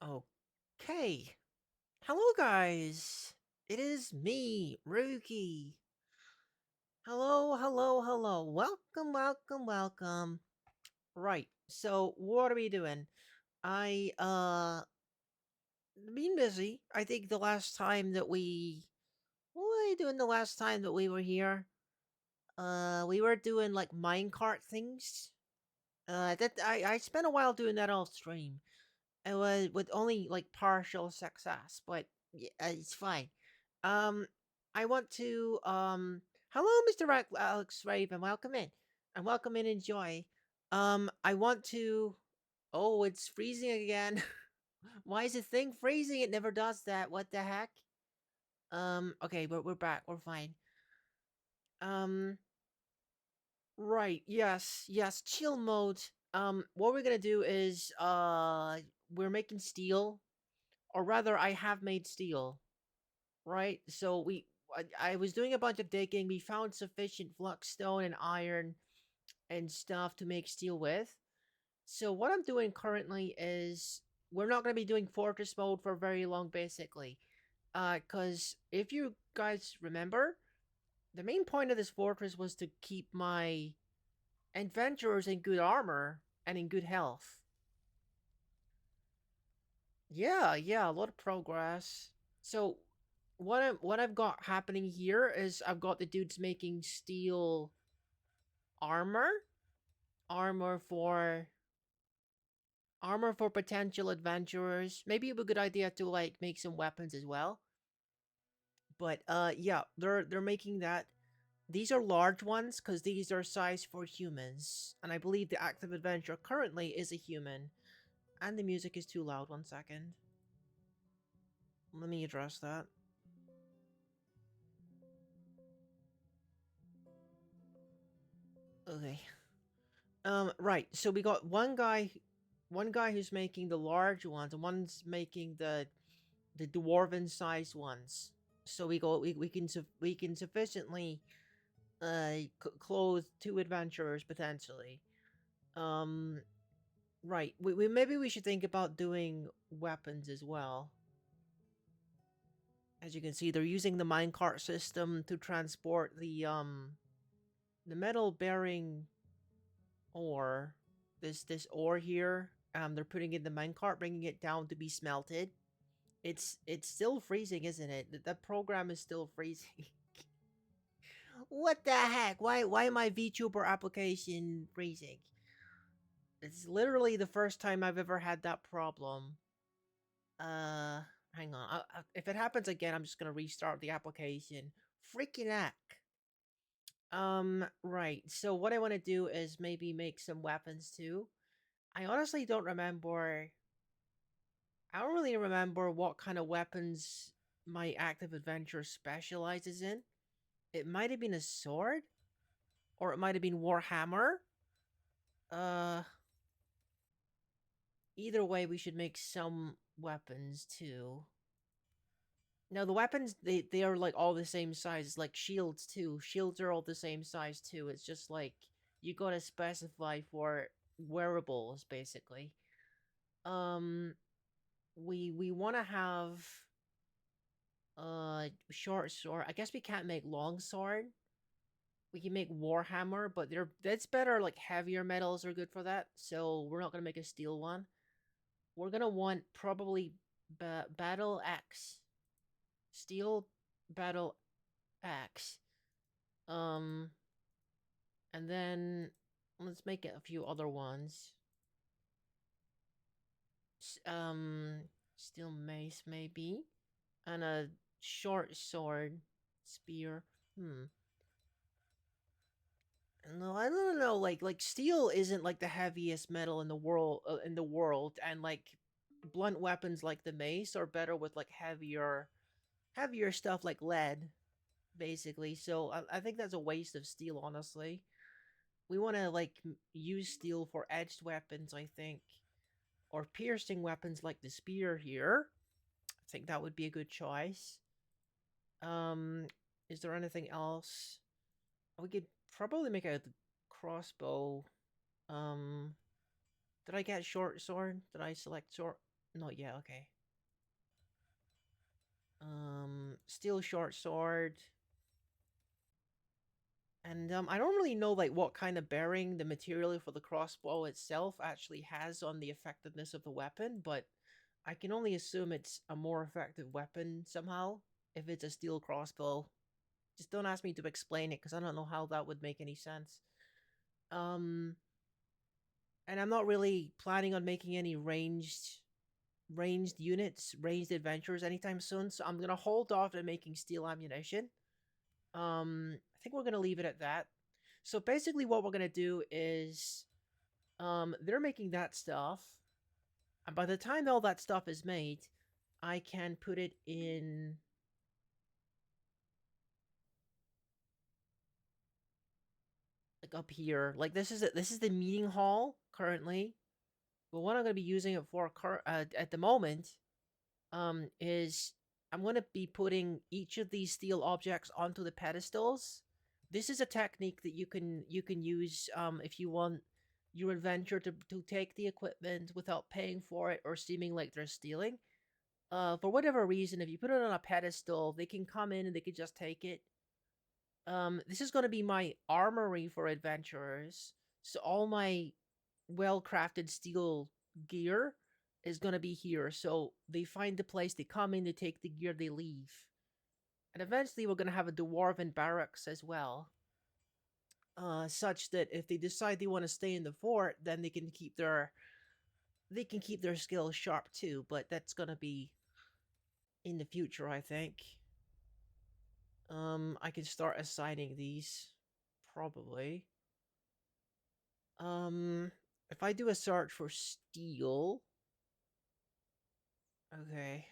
Okay. Hello, guys. It is me, Ruki. Hello, hello, hello. Welcome, welcome, welcome. Right. So, what are we doing? Been busy. I think the last time that what were we doing the last time that we were here? We were doing like minecart things. I spent a while doing that off stream. It was with only like partial success, but yeah, it's fine. Um, I want to hello, Mr. Alex Raven, welcome in, and welcome in. Enjoy. I want to. Oh, it's freezing again. Why is the thing freezing? It never does that. What the heck? Okay, we're back. We're fine. Um, right. Yes, yes. Chill mode. What we're gonna do is we're making steel, or rather, I have made steel. Right? So I was doing a bunch of digging. We found sufficient flux stone and iron and stuff to make steel with. So what I'm doing currently is we're not going to be doing fortress mode for very long, basically. Because if you guys remember, the main point of this fortress was to keep my adventurers in good armor and in good health. Yeah, yeah, a lot of progress. So what I've got happening here is I've got the dudes making steel armor, armor for armor for potential adventurers. Maybe it'd be a good idea to like make some weapons as well. But yeah, they're making that. These are large ones because these are sized for humans, and I believe the active adventurer currently is a human. And the music is too loud. 1 second. Let me address that. Okay. Right. So we got one guy who's making the large ones, and one's making the dwarven sized ones. So we can sufficiently clothe two adventurers potentially. Um, right. We maybe we should think about doing weapons as well. As you can see, they're using the minecart system to transport the metal bearing ore, this ore here. They're putting in the minecart, bringing it down to be smelted. It's still freezing, isn't it? That program is still freezing. What the heck? Why my VTuber application freezing? It's literally the first time I've ever had that problem. Uh, Hang on. If it happens again, I'm just gonna restart the application. Freaking heck. Right. So what I want to do is maybe make some weapons too. I honestly don't remember. I don't really remember what kind of weapons my active adventure specializes in. It might have been a sword, or it might have been Warhammer. Uh, Either way, we should make some weapons too. Now the weapons they are like all the same size, like shields too. Shields are all the same size too. It's just like you gotta specify for wearables basically. Um, we want to have short sword. I guess we can't make long sword. We can make warhammer, but that's better. Like heavier metals are good for that. So we're not gonna make a steel one. We're gonna want probably battle axe, steel battle axe. Um, and then let's make it a few other ones. Um, steel mace maybe, and a short sword, spear. Hmm. No, I don't know. Like steel isn't like the heaviest metal in the world. And like blunt weapons like the mace are better with like heavier stuff like lead, basically. So I think that's a waste of steel, honestly. We want to like use steel for edged weapons, I think, or piercing weapons like the spear here. I think that would be a good choice. Um, is there anything else? We could probably make a crossbow. Um, did I get short sword? Did I select short? Not yet. Okay. Steel short sword. And I don't really know like what kind of bearing the material for the crossbow itself actually has on the effectiveness of the weapon, but I can only assume it's a more effective weapon somehow if it's a steel crossbow. Just don't ask me to explain it because I don't know how that would make any sense. Um, and I'm not really planning on making any ranged units, ranged adventures anytime soon, so I'm gonna hold off on making steel ammunition. I think we're gonna leave it at that. So basically, what we're gonna do is, they're making that stuff, and by the time all that stuff is made, I can put it in like up here. Like this is the meeting hall currently, but what I'm gonna be using it for at the moment, is I'm gonna be putting each of these steel objects onto the pedestals. This is a technique that you can use if you want your adventure to take the equipment without paying for it or seeming like they're stealing. For whatever reason, if you put it on a pedestal, they can come in and they can just take it. This is going to be my armory for adventurers. So all my well-crafted steel gear is going to be here. So they find the place, they come in, they take the gear, they leave. And eventually we're going to have a dwarven barracks as well. Such that if they decide they want to stay in the fort, then they can keep their skills sharp too, but that's going to be in the future, I think. I can start assigning these probably. If I do a search for steel, okay,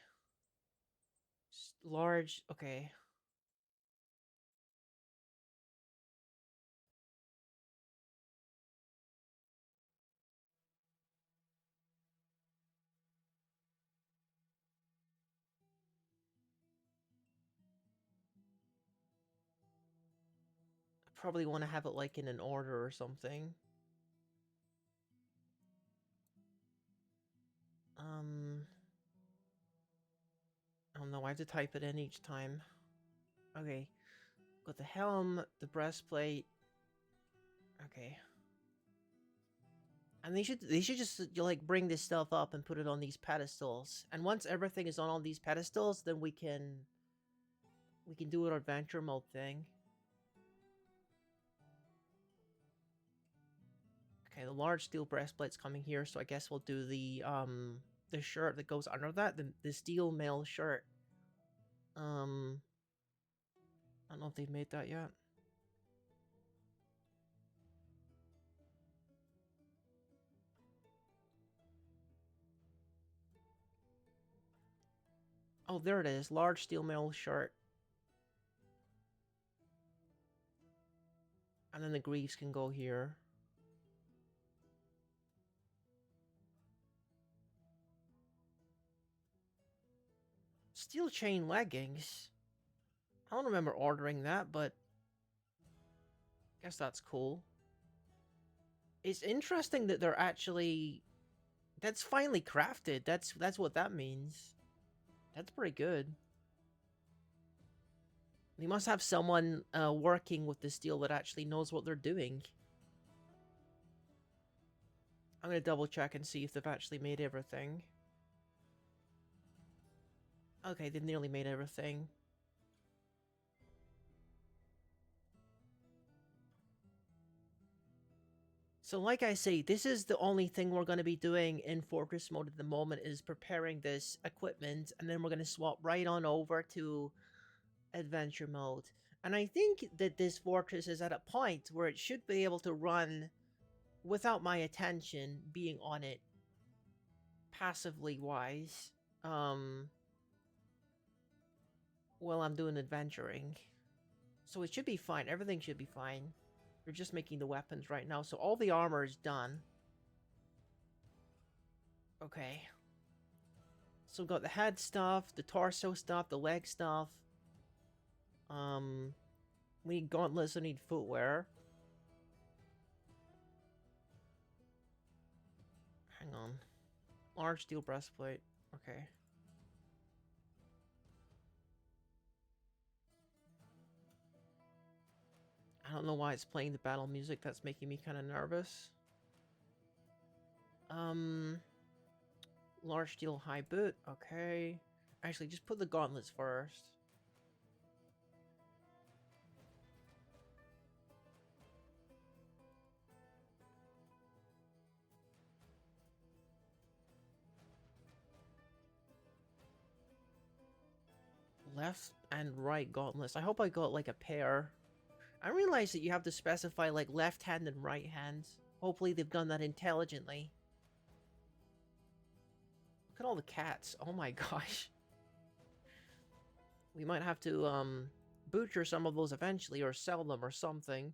large, okay. I probably want to have it like in an order or something. Um, I don't know. I have to type it in each time. Okay, got the helm, the breastplate. Okay, and they should just like bring this stuff up and put it on these pedestals. And once everything is on all these pedestals, then we can do an adventure mode thing. Okay, the large steel breastplate's coming here, so I guess we'll do the shirt that goes under that, the steel mail shirt. I don't know if they've made that yet. Oh, there it is, large steel mail shirt. And then the greaves can go here. Steel chain leggings. I don't remember ordering that, but I guess that's cool. It's interesting that they're actually that's finally crafted. That's what that means. That's pretty good. They must have someone working with the steel that actually knows what they're doing. I'm gonna double check and see if they've actually made everything. Okay, they've nearly made everything. So like I say, this is the only thing we're going to be doing in Fortress mode at the moment is preparing this equipment, and then we're going to swap right on over to Adventure mode. And I think that this Fortress is at a point where it should be able to run without my attention being on it passively wise, while I'm doing adventuring. So it should be fine. Everything should be fine. We're just making the weapons right now, so all the armor is done. Okay. So we've got the head stuff, the torso stuff, the leg stuff. We need gauntlets, we need footwear. Hang on. Large steel breastplate. Okay. I don't know why it's playing the battle music. That's making me kind of nervous. Um, large steel high boot. Okay. Actually, just put the gauntlets first. Left and right gauntlets. I hope I got like a pair. I realize that you have to specify like left hand and right hand. Hopefully they've done that intelligently. Look at all the cats. Oh my gosh. We might have to butcher some of those eventually or sell them or something.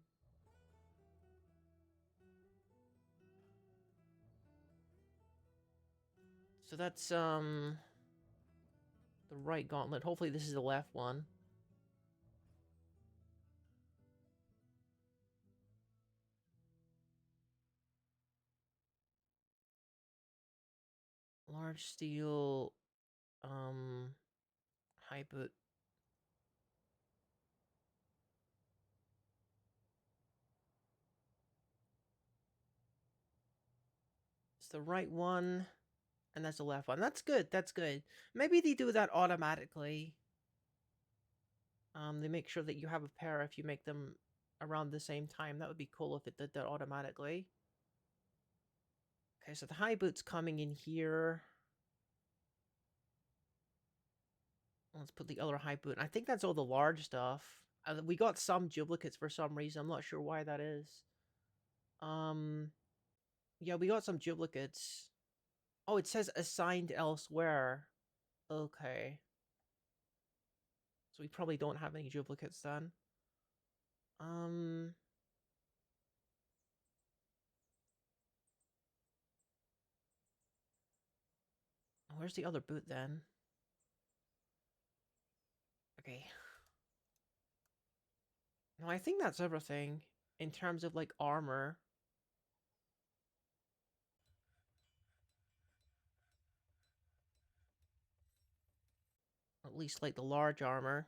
So that's the right gauntlet. Hopefully this is the left one. Large steel high boot. It's the right one, and that's the left one. That's good. That's good. Maybe they do that automatically. They make sure that you have a pair if you make them around the same time. That would be cool if it did that automatically. Okay, so the high boot's coming in here. Let's put the other high boot. I think that's all the large stuff. We got some duplicates for some reason. I'm not sure why that is. Um, yeah, we got some duplicates. Oh, it says assigned elsewhere. Okay. So we probably don't have any duplicates then. Um, where's the other boot then? Okay. No, I think that's everything in terms of like armor. At least like the large armor.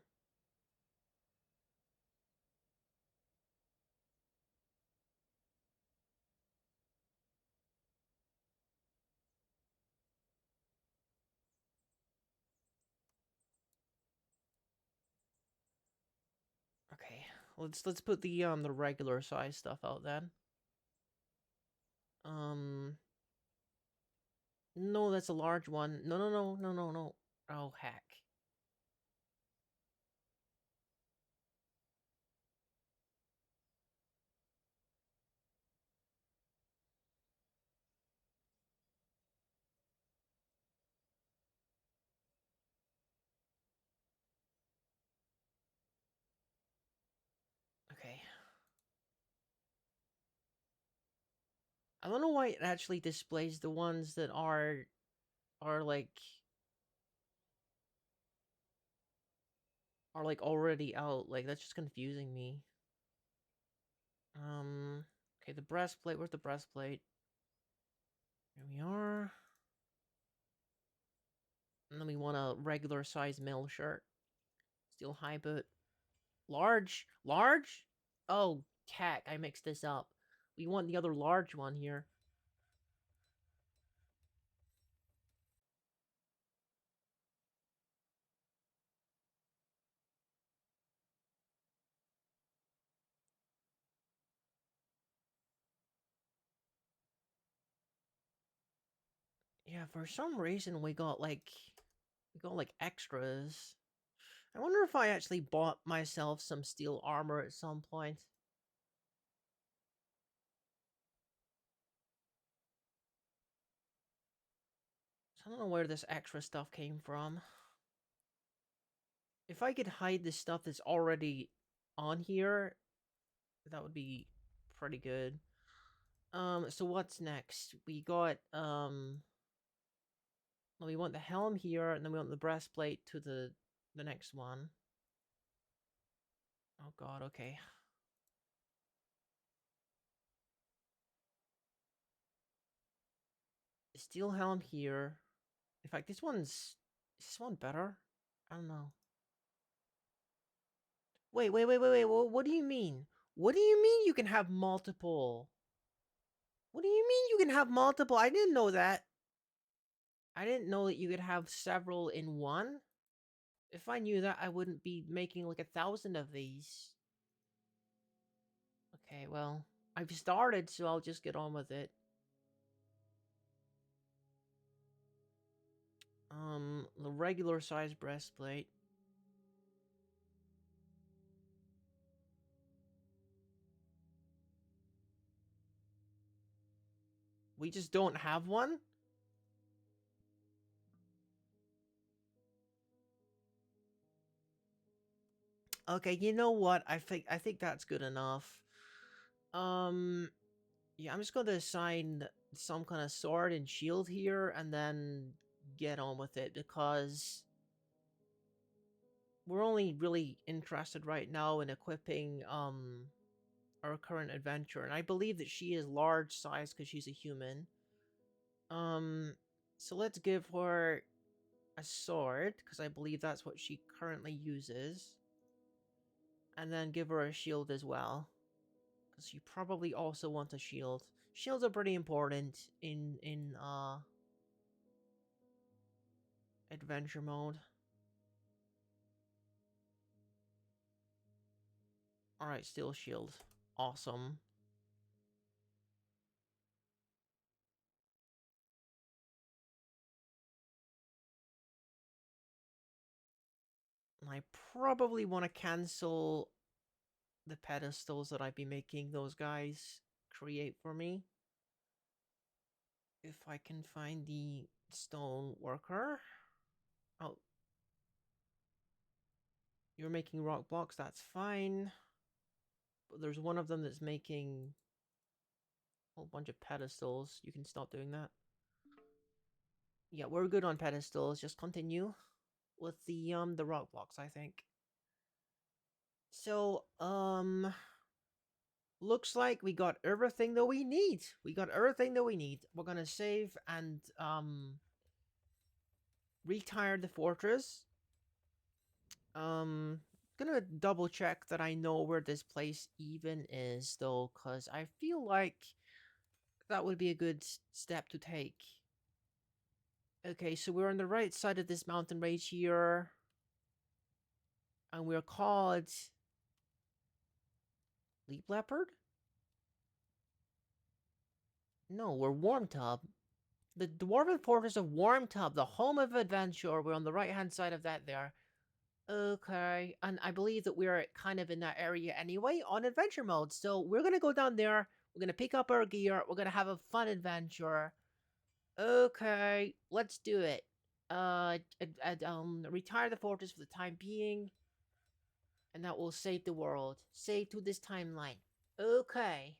Okay. Let's put the regular size stuff out then. Um No, that's a large one. No, no, no, no, no, no. Oh, heck. Okay. I don't know why it actually displays the ones that are like already out. Like that's just confusing me. Okay, the breastplate. Where's the breastplate? Here we are. And then we want a regular size male shirt. Steel high boot. Large? Large? Oh, heck, I mixed this up. We want the other large one here. Yeah, for some reason we got like extras. I wonder if I actually bought myself some steel armor at some point. So I don't know where this extra stuff came from. If I could hide the stuff that's already on here, that would be pretty good. So what's next? We got well, we want the helm here, and then we want the breastplate to the next one. Oh god, okay. Steel helm here. In fact, is this one better? I don't know. Wait. What do you mean? What do you mean you can have multiple? What do you mean you can have multiple? I didn't know that. I didn't know that you could have several in one. If I knew that, I wouldn't be making like 1,000 of these. Okay, well, I've started, so I'll just get on with it. The regular size breastplate. We just don't have one? Okay, you know what? I think that's good enough. Um yeah, I'm just going to assign some kind of sword and shield here and then get on with it because we're only really interested right now in equipping our current adventure, and I believe that she is large size because she's a human. Um so let's give her a sword because I believe that's what she currently uses, and then give her a shield as well because you probably also want a shield. Shields are pretty important in adventure mode. All right, steel shield, awesome. I probably want to cancel the pedestals that I've been making those guys create for me. If I can find the stone worker. Oh, you're making rock blocks, that's fine. But there's one of them that's making a whole bunch of pedestals. You can stop doing that. Yeah, we're good on pedestals. Just continue with the rock blocks, I think. So, looks like we got everything that we need. We got everything that we need. We're gonna save and retire the fortress. Um gonna double check that I know where this place even is though, cause I feel like that would be a good step to take. Okay, so we're on the right side of this mountain range here, and we're called Leap Leopard? No, we're Warm Tub. The Dwarven Fortress of Warm Tub, the home of adventure. We're on the right hand side of that there. Okay, and I believe that we're kind of in that area anyway on adventure mode. So we're gonna go down there. We're gonna pick up our gear. We're gonna have a fun adventure. Okay, let's do it. Retire the fortress for the time being, and that will save the world. Save to this timeline. Okay.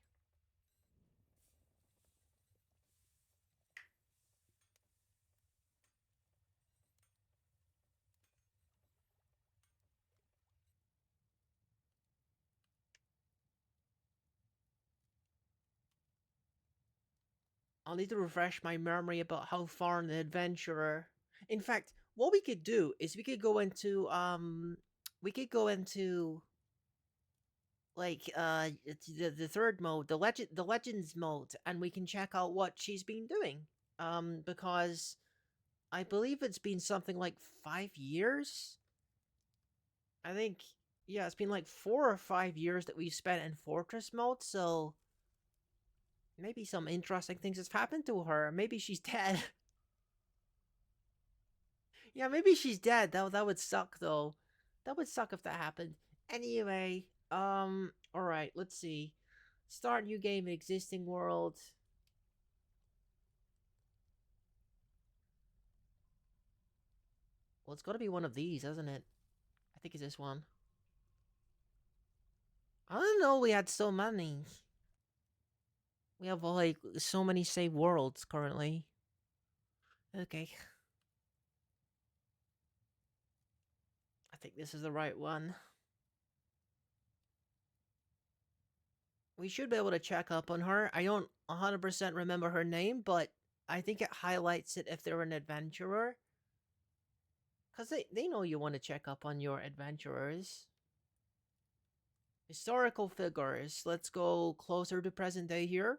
I'll need to refresh my memory about how far in the adventurer. In fact, what we could do is we could go into like it's the third mode, the legends mode, and we can check out what she's been doing. Because I believe it's been something like 5 years. I think, yeah, it's been like 4 or 5 years that we've spent in fortress mode, so maybe some interesting things have happened to her. Maybe she's dead. Yeah, maybe she's dead. That would suck though. That would suck if that happened. Anyway, all right, let's see. Start new game, existing world. Well, it's got to be one of these, isn't it? I think it's this one. I don't know. We had so many. We have like so many save worlds currently. Okay, I think this is the right one. We should be able to check up on her. I don't 100% remember her name, but I think it highlights it if they're an adventurer. Because they know you want to check up on your adventurers. Historical figures. Let's go closer to present day here.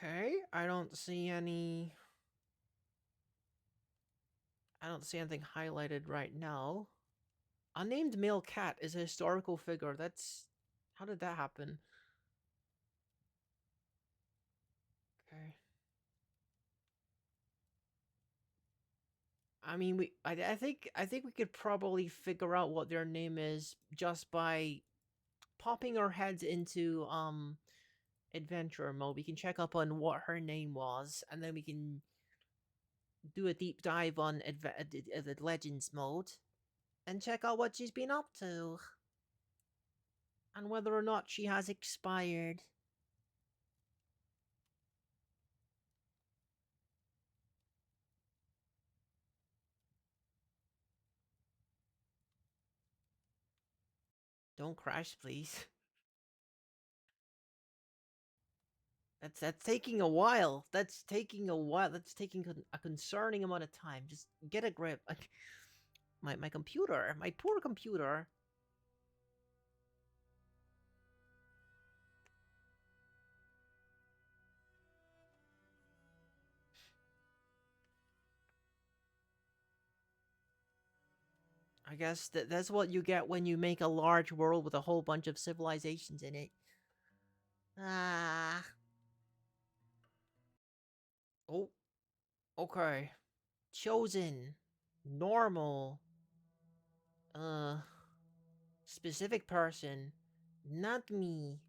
Okay, I don't see anything highlighted right now. Unnamed male cat is a historical figure. That's how did that happen? Okay. I mean, I think we could probably figure out what their name is just by popping our heads into adventure mode. We can check up on what her name was, and then we can do a deep dive on the legends mode and check out what she's been up to and whether or not she has expired. Don't crash, please. That's taking a while. That's taking a while. That's taking a concerning amount of time. Just get a grip. My computer, my poor computer. I guess that's what you get when you make a large world with a whole bunch of civilizations in it. Ah. Oh, okay. Chosen. Normal. Uh, specific person. Not me.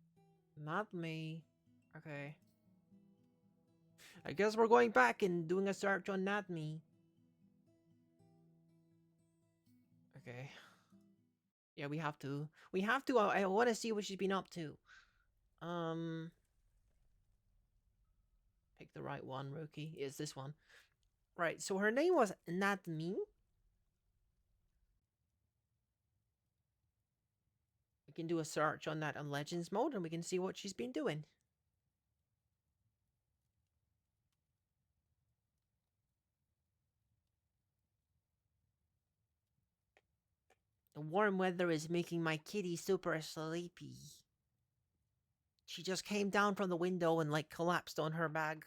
Not me. Okay. I guess we're going back and doing a search on not me. Okay. Yeah, we have to. We have to. I want to see what she's been up to. Um, pick the right one, rookie. Is this one? Right. So her name was not me. We can do a search on that on Legends mode, and we can see what she's been doing. The warm weather is making my kitty super sleepy. She just came down from the window and like collapsed on her bag.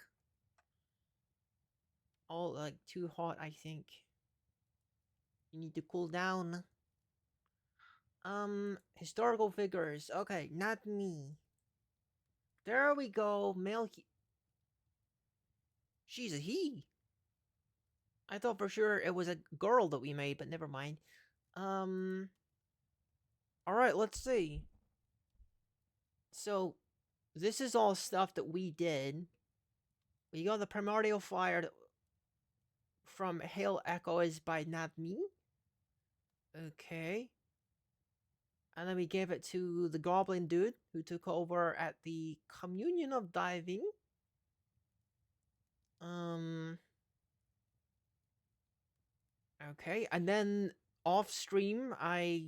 All like too hot, I think. You need to cool down. Historical figures. Okay, not me. There we go. Male. She's a he. I thought for sure it was a girl that we made, but never mind. Um. All right, let's see. So, this is all stuff that we did. We got the primordial fire from Hail Echoes by Not Me. Okay. And then we gave it to the Goblin Dude, who took over at the Communion of Diving. Um. Okay, and then off stream, I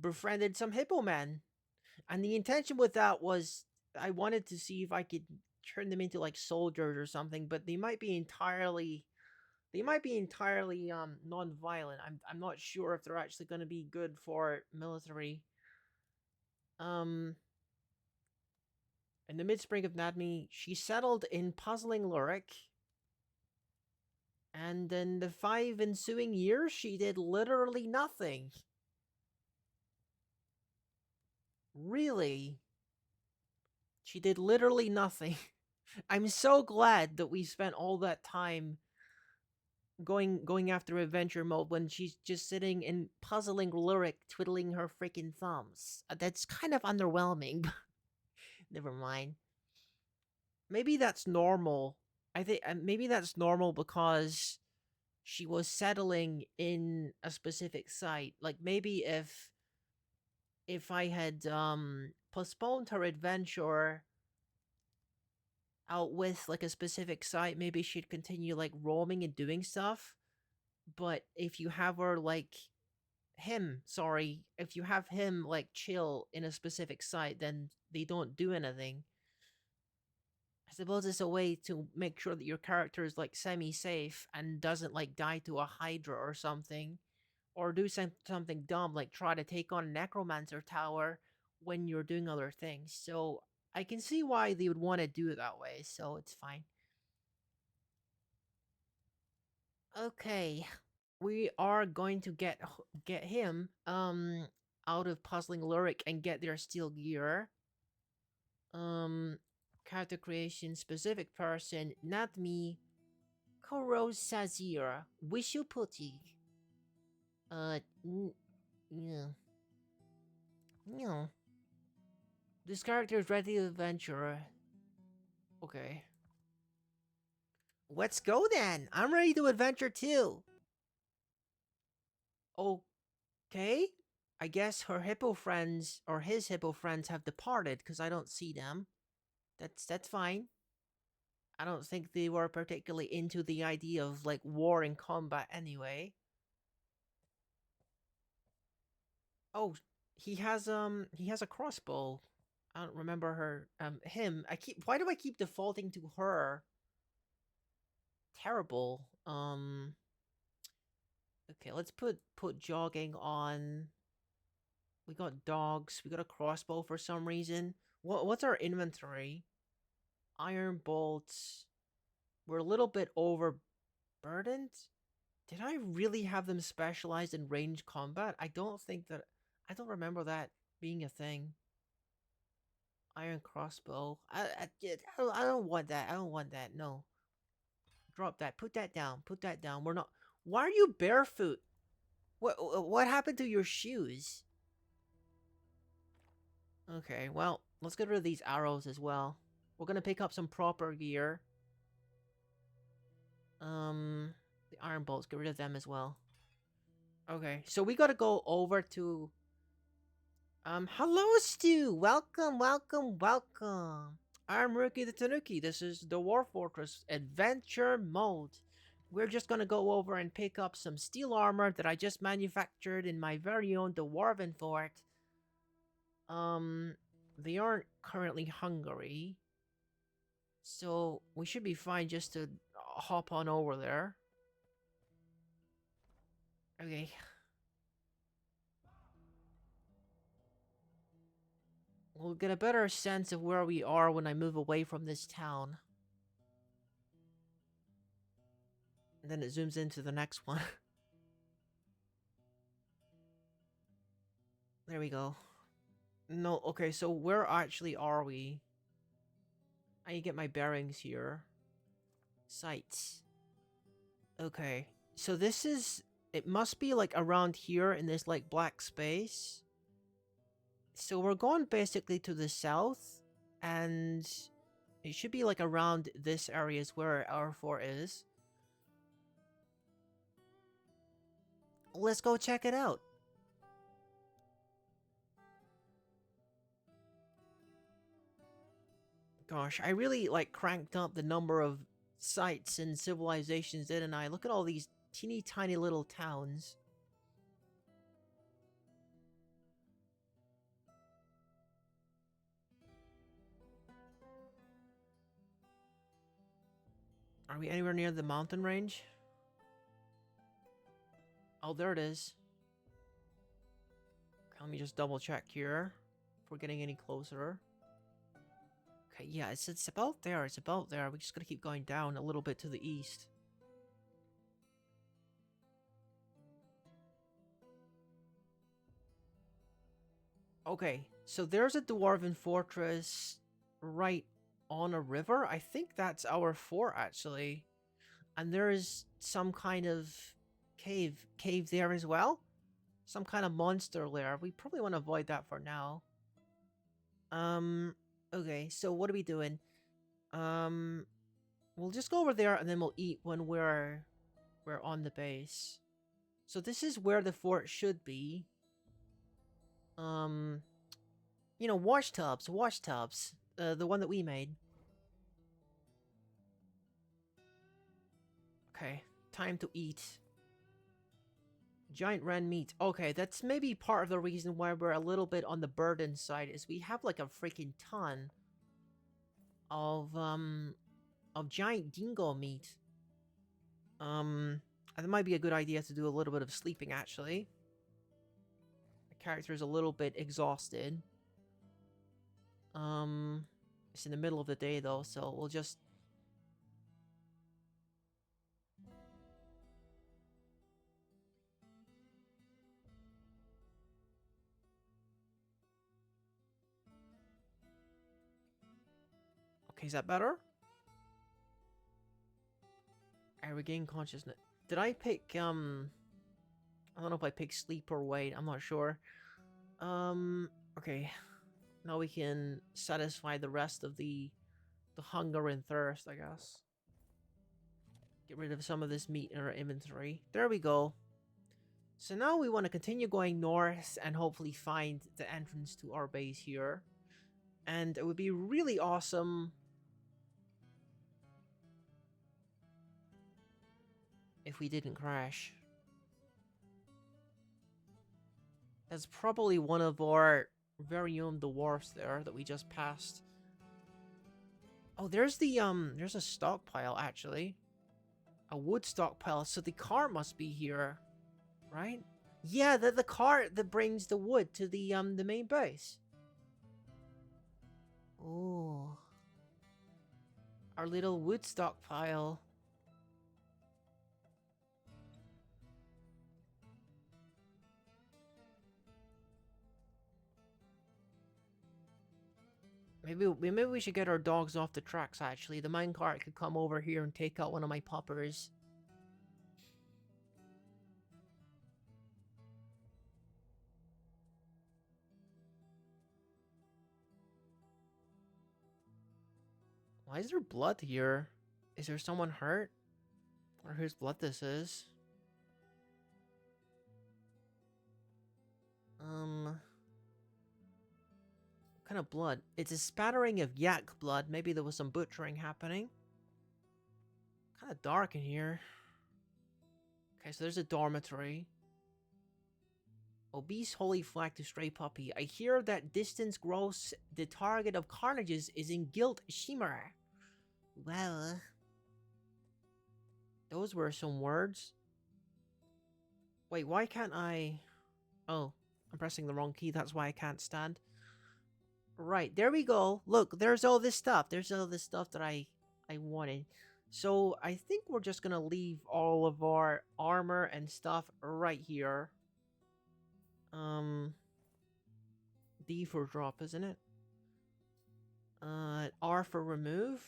befriended some hippo men, and the intention with that was I wanted to see if I could turn them into like soldiers or something, but they might be entirely non-violent. I'm not sure if they're actually going to be good for military. Um, in the mid spring of Nadmi, she settled in puzzling Lurik, and in the 5 ensuing years, she did literally nothing. Really, she did literally nothing. I'm so glad that we spent all that time going after adventure mode when she's just sitting and puzzling Lurik, twiddling her freaking thumbs. That's kind of underwhelming. Never mind. Maybe that's normal. I think maybe that's normal because she was settling in a specific site. Like maybe if I had postponed her adventure out with like a specific site, maybe she'd continue like roaming and doing stuff. But if you have her like him, sorry, if you have him like chill in a specific site, then they don't do anything. I suppose it's a way to make sure that your character is like semi-safe and doesn't like die to a hydra or something, or do something dumb like try to take on a necromancer tower when you're doing other things. So I can see why they would want to do it that way, so it's fine. Okay, we are going to get him out of puzzling lyric and get their steel gear. Um, character creation, specific person, not me. Koro Sazir, Wishuputi. Yeah, yeah. This character is ready to adventure. Okay. Let's go then. I'm ready to adventure too. Okay. I guess her hippo friends or his hippo friends have departed because I don't see them. That's fine. I don't think they were particularly into the idea of like war and combat anyway. Oh, he has a crossbow. I don't remember her him. Why do I keep defaulting to her? Terrible. Okay, let's put jogging on. We got dogs. We got a crossbow for some reason. What's our inventory? Iron bolts. We're a little bit overburdened. Did I really have them specialized in ranged combat? I don't think that. I don't remember that being a thing. Iron crossbow. I don't want that. I don't want that. No. Drop that. Put that down. Put that down. We're not. Why are you barefoot? What happened to your shoes? Okay, well, let's get rid of these arrows as well. We're gonna pick up some proper gear. The iron bolts, get rid of them as well. Okay, so we gotta go over to... hello, Stu! Welcome, welcome, welcome! I'm Rookie the Tanuki. This is the Dwarf Fortress Adventure Mode. We're just gonna go over and pick up some steel armor that I just manufactured in my very own Dwarven Fort. They aren't currently hungry, so we should be fine just to hop on over there. Okay. We'll get a better sense of where we are when I move away from this town. And then it zooms into the next one. There we go. No, okay, so where actually are we? I need to get my bearings here. Sights. Okay, so this is... It must be like around here in this like black space. So we're going basically to the south, and it should be like around this area is where our fort is. Let's go check it out. Gosh, I really like cranked up the number of sites and civilizations, didn't I? Look at all these teeny tiny little towns. Are we anywhere near the mountain range? Oh, there it is. Okay, let me just double check here if we're getting any closer. Okay, yeah, it's about there. It's about there. We just gotta keep going down a little bit to the east. Okay, so there's a dwarven fortress right on a river. I think that's our fort, actually. And there is some kind of cave there as well. Some kind of monster lair. We probably want to avoid that for now. Okay, so what are we doing? We'll just go over there and then we'll eat when we're on the base. So this is where the fort should be. You know, wash tubs. The one that we made. Okay, time to eat. Giant red meat. Okay, that's maybe part of the reason why we're a little bit on the burden side is we have like a freaking ton of giant dingo meat. And it might be a good idea to do a little bit of sleeping actually. The character is a little bit exhausted. It's in the middle of the day though, so we'll just okay, is that better? I regain consciousness. Did I pick I don't know if I picked sleep or wait, I'm not sure. Okay. Now we can satisfy the rest of the hunger and thirst, I guess. Get rid of some of this meat in our inventory. There we go. So now we want to continue going north and hopefully find the entrance to our base here. And it would be really awesome if we didn't crash. That's probably one of our very own dwarfs there that we just passed. Oh, there's a stockpile actually. A wood stockpile, so the car must be here, right? Yeah, the car that brings the wood to the main base. Oh, our little wood stockpile. Maybe we should get our dogs off the tracks, actually. The minecart could come over here and take out one of my puppers. Why is there blood here? Is there someone hurt? Or whose blood this is? What kind of blood? It's a spattering of yak blood. Maybe there was some butchering happening. Kind of dark in here. Okay, so there's a dormitory. Obese holy flag to stray puppy. I hear that distance grows. The target of carnages is in guilt shimmer. Well, those were some words. Wait, why can't I... Oh, I'm pressing the wrong key. That's why I can't stand. Right, there we go. Look, there's all this stuff. There's all this stuff that I wanted. So I think we're just gonna leave all of our armor and stuff right here. D for drop, isn't it? R for remove.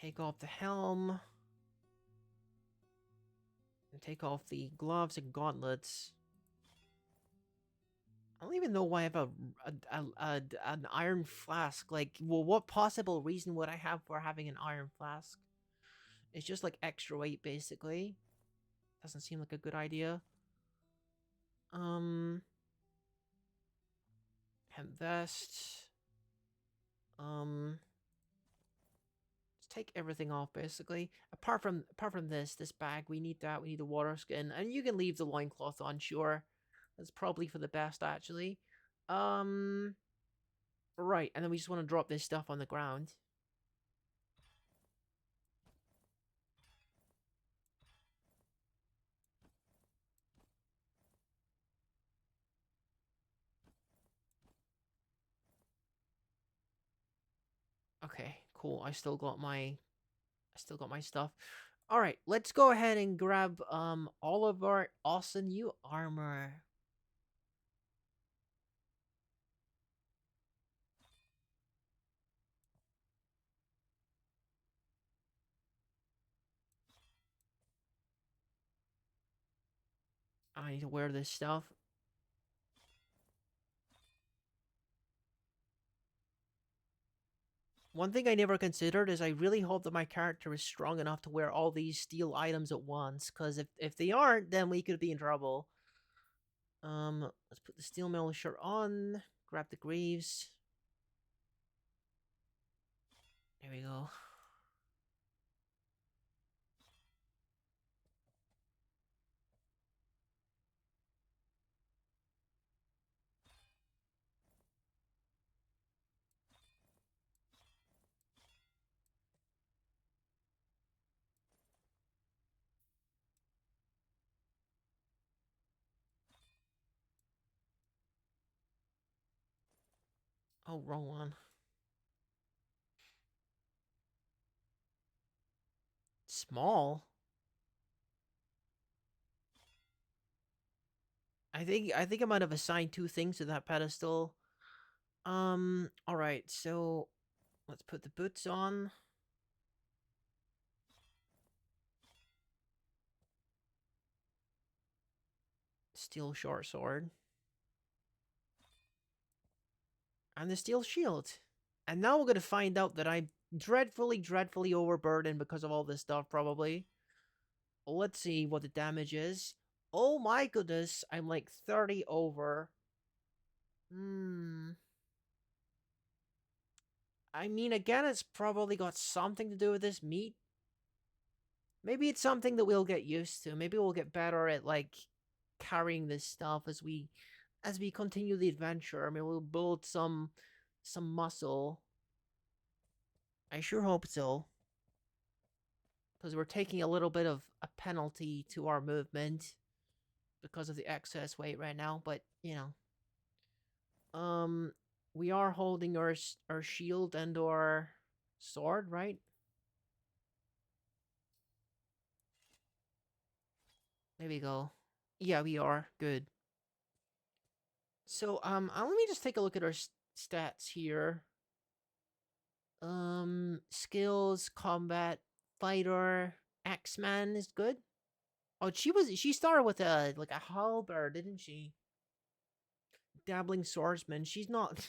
Take off the helm. And take off the gloves and gauntlets. I don't even know why I have an iron flask. Like, well, what possible reason would I have for having an iron flask? It's just like extra weight, basically. Doesn't seem like a good idea. Hemp vest. Let's take everything off, basically. Apart from this bag, we need that. We need the water skin, and you can leave the loincloth on. Sure, that's probably for the best, actually. Right, and then we just want to drop this stuff on the ground. Okay, cool. I still got my stuff. All right, let's go ahead and grab all of our awesome new armor. I need to wear this stuff. One thing I never considered is I really hope that my character is strong enough to wear all these steel items at once, because if they aren't, then we could be in trouble. Let's put the steel mail shirt on, grab the greaves. There we go. Oh, wrong one. Small. I think I might have assigned two things to that pedestal. All right. So let's put the boots on. Steel short sword. And the steel shield. And now we're gonna find out that I'm dreadfully, dreadfully overburdened because of all this stuff, probably. Let's see what the damage is. Oh my goodness, I'm like 30 over. Hmm. I mean, again, it's probably got something to do with this meat. Maybe it's something that we'll get used to. Maybe we'll get better at like carrying this stuff as we continue the adventure. I mean, we'll build some muscle. I sure hope so. Because we're taking a little bit of a penalty to our movement because of the excess weight right now, but um we are holding our shield and our sword, right? There we go. Yeah, we are. Good. So let me just take a look at our stats here. Skills, combat, fighter, X-Man is good. Oh, she started with a like a halberd, didn't she? Dabbling swordsman. She's not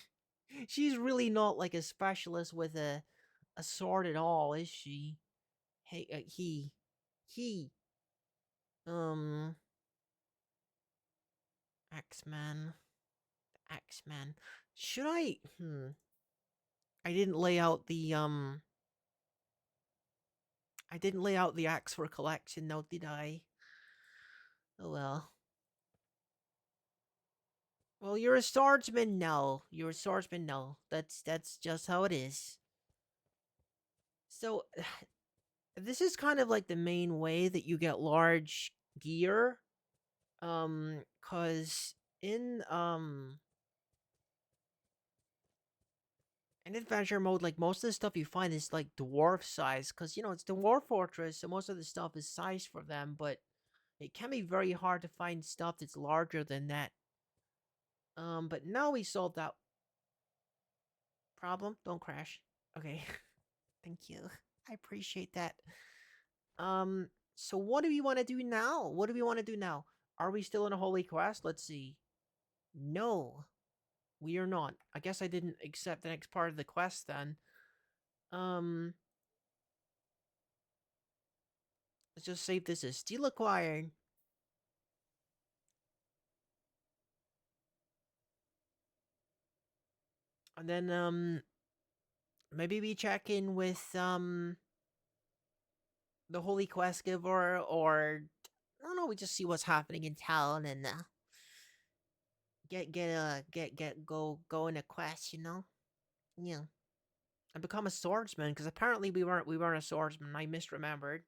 she's really not like a specialist with a sword at all, is she? Hey, he um X-Man, X-Man. Should I I didn't lay out the I didn't lay out the axe for collection note, did I? Oh well. Well, you're a swordsman, no. You're a swordsman, no. That's just how it is. So this is kind of like the main way that you get large gear. Cause in in adventure mode, like most of the stuff you find is like dwarf size, cause it's the Dwarf Fortress, so most of the stuff is sized for them, but it can be very hard to find stuff that's larger than that. But now we solved that problem. Don't crash. Okay. Thank you. I appreciate that. Um, so what do we want to do now? What do we want to do now? Are we still in a holy quest? Let's see. No, we are not. I guess I didn't accept the next part of the quest then. Um, let's just save this as steel acquired. And then maybe we check in with the holy quest giver, or I don't know, we just see what's happening in town and go in a quest, Yeah. And become a swordsman, because apparently we weren't a swordsman. I misremembered.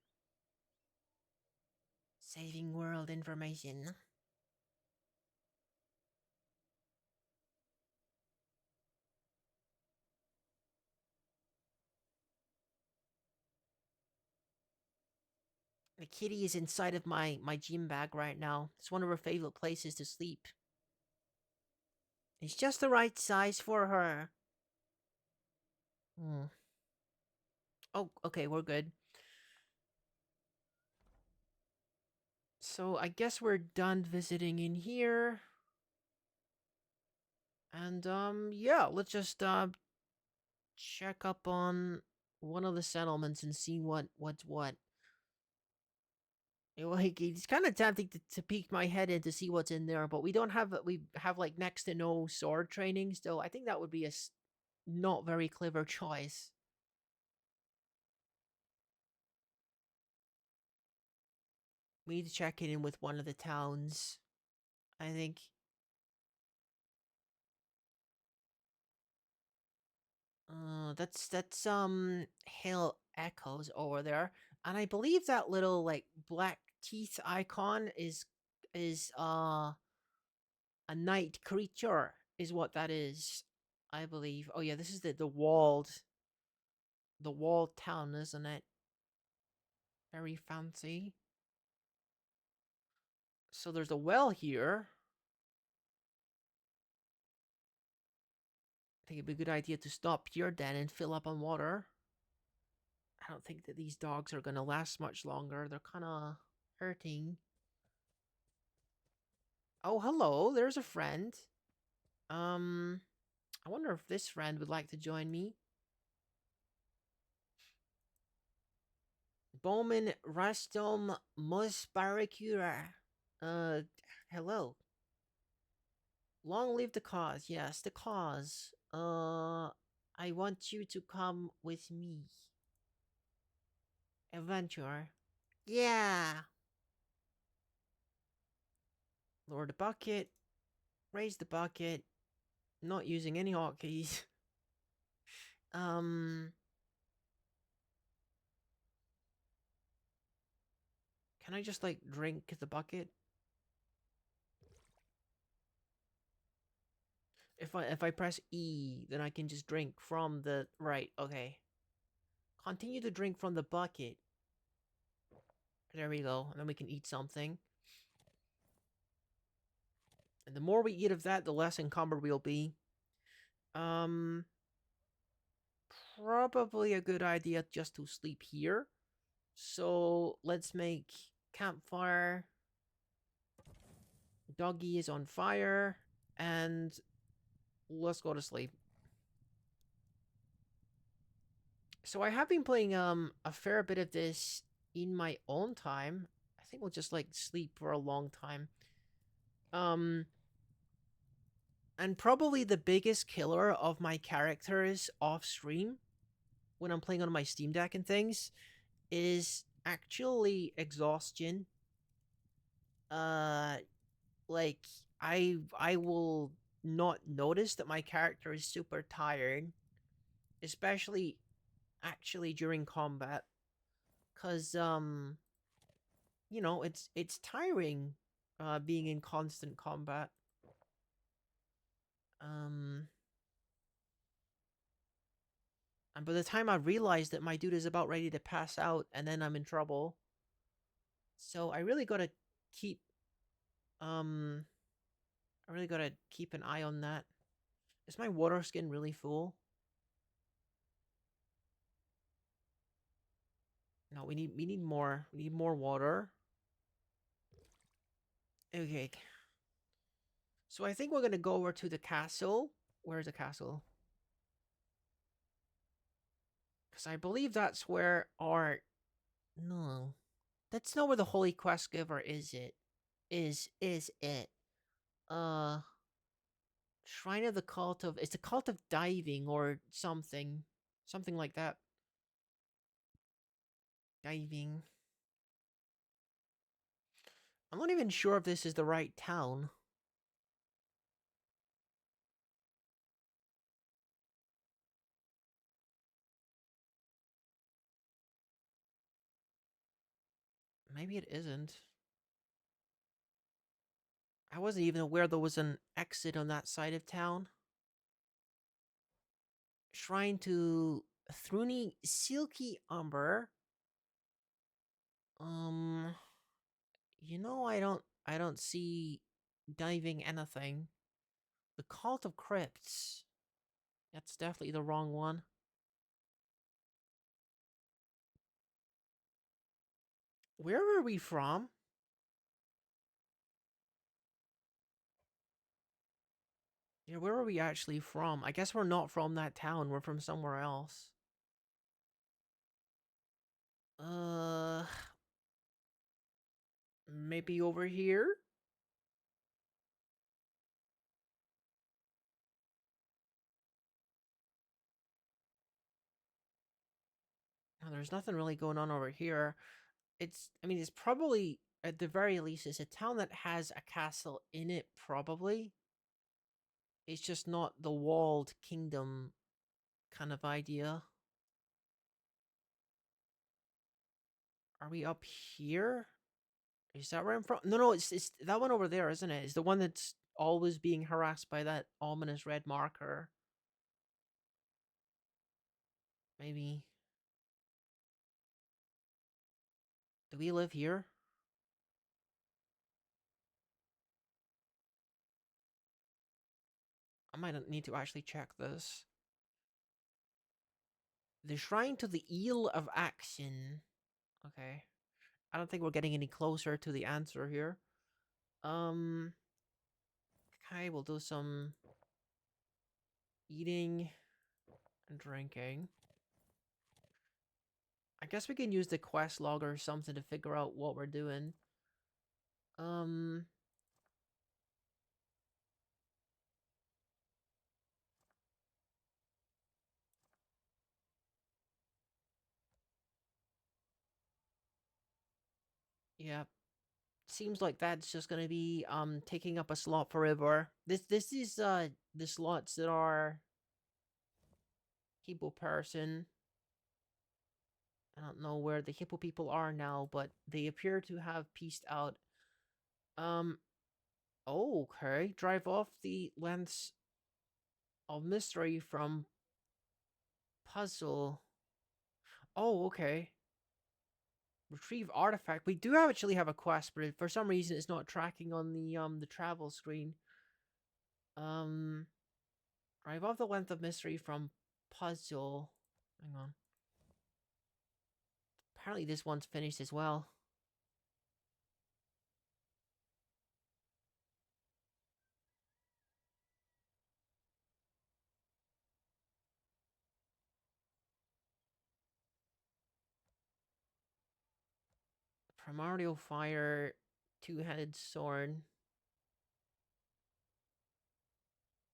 Saving world information. The kitty is inside of my gym bag right now. It's one of her favorite places to sleep. It's just the right size for her. Hmm. Oh, okay, we're good. So I guess we're done visiting in here. And yeah, let's just check up on one of the settlements and see what's what. Like it's kind of tempting to peek my head in to see what's in there, but we have like next to no sword training still. I think that would be a not very clever choice. We need to check it in with one of the towns. I think. That's Hill Echoes over there, and I believe that little like black teeth icon is a night creature is what that is. I believe. Oh yeah, this is the walled town, isn't it? Very fancy. So there's a well here. I think it'd be a good idea to stop here then and fill up on water. I don't think that these dogs are gonna last much longer. They're kind of hurting. Oh, hello. There's a friend. Um, I wonder if this friend would like to join me. Bowman Rastom Musbaricura. Uh, hello. Long live the cause. Yes, the cause. I want you to come with me. Adventure. Yeah. Lower the bucket. Raise the bucket. Not using any hotkeys. Um, can I just like drink the bucket? If I press E, then I can just drink from the right. Okay. Continue to drink from the bucket. There we go. And then we can eat something. And the more we eat of that, the less encumbered we'll be. Um, Probably a good idea just to sleep here. So let's make campfire. Doggy is on fire. And let's go to sleep. So I have been playing a fair bit of this in my own time. I think we'll just like sleep for a long time. Um and probably the biggest killer of my characters off stream when I'm playing on my Steam Deck and things is actually exhaustion. Uh like I will not notice that my character is super tired, especially actually during combat, cuz it's tiring being in constant combat. Um and by the time I realize that my dude is about ready to pass out and then I'm in trouble. So keep um I really got to keep an eye on that. Is my water skin really full? No, we need more. We need more water. Okay. So I think we're going to go over to the castle. Where's the castle? Cuz I believe that's where our no. That's not where the holy quest giver is it? Is it? Uh Shrine of the cult of, it's the cult of diving or something. Something like that. Diving. I'm not even sure if this is the right town. Maybe it isn't. I wasn't even aware there was an exit on that side of town. Shrine to Thruni Silky Umber. Um, I don't see diving anything. The Cult of Crypts. That's definitely the wrong one. Where are we from? Yeah, where are we actually from? I guess we're not from that town. We're from somewhere else. Uh, Maybe over here? No, there's nothing really going on over here. It's probably, at the very least, it's a town that has a castle in it, probably. It's just not the walled kingdom kind of idea. Are we up here? Is that where I'm from? No, it's that one over there, isn't it? It's the one that's always being harassed by that ominous red marker. Maybe. Do we live here? I might need to actually check this. The Shrine to the Eel of Action. Okay. I don't think we're getting any closer to the answer here. Um. Okay, we'll do some eating and drinking. I guess we can use the quest log or something to figure out what we're doing. Um. Yeah. Seems like that's just gonna be taking up a slot forever. This is the slots that are hippo person. I don't know where the hippo people are now, but they appear to have pieced out. Um oh, okay. Drive off the lens of mystery from puzzle. Oh, okay. Retrieve artifact. We do actually have a quest, but for some reason it's not tracking on the travel screen. Um Drive off the length of mystery from puzzle. Hang on. Apparently this one's finished as well. Primordial fire, two-headed sword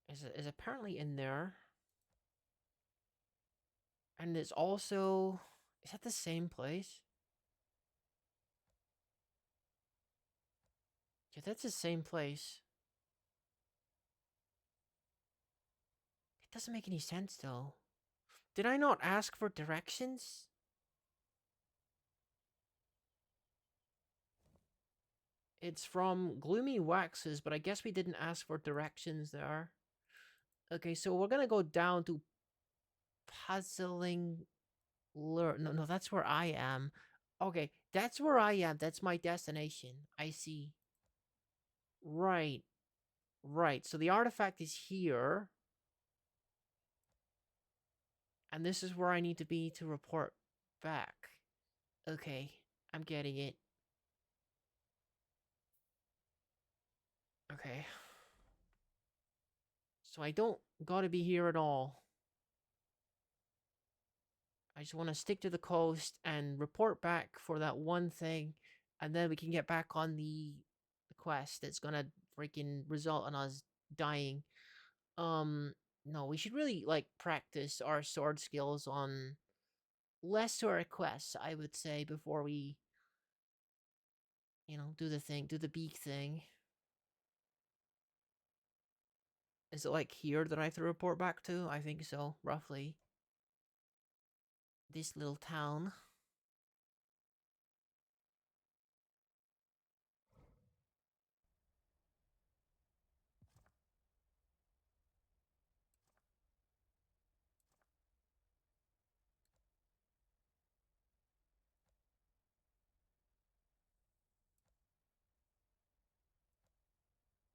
is apparently in there. And it's also, is that the same place? Yeah, that's the same place. It doesn't make any sense though. Did I not ask for directions? It's from Gloomy Waxes, but I guess we didn't ask for directions there. Okay, so we're gonna go down to puzzling lure. No, that's where I am. Okay, that's where I am. That's my destination. I see. Right, right. So the artifact is here. And this is where I need to be to report back. Okay, I'm getting it. Okay. So I don't gotta be here at all. I just want to stick to the coast and report back for that one thing, and then we can get back on the quest that's gonna freaking result in us dying. No, we should really like practice our sword skills on lesser quests, I would say, before we, do the thing, do the beak thing. Is it like here that I have to report back to? I think so, roughly. This little town.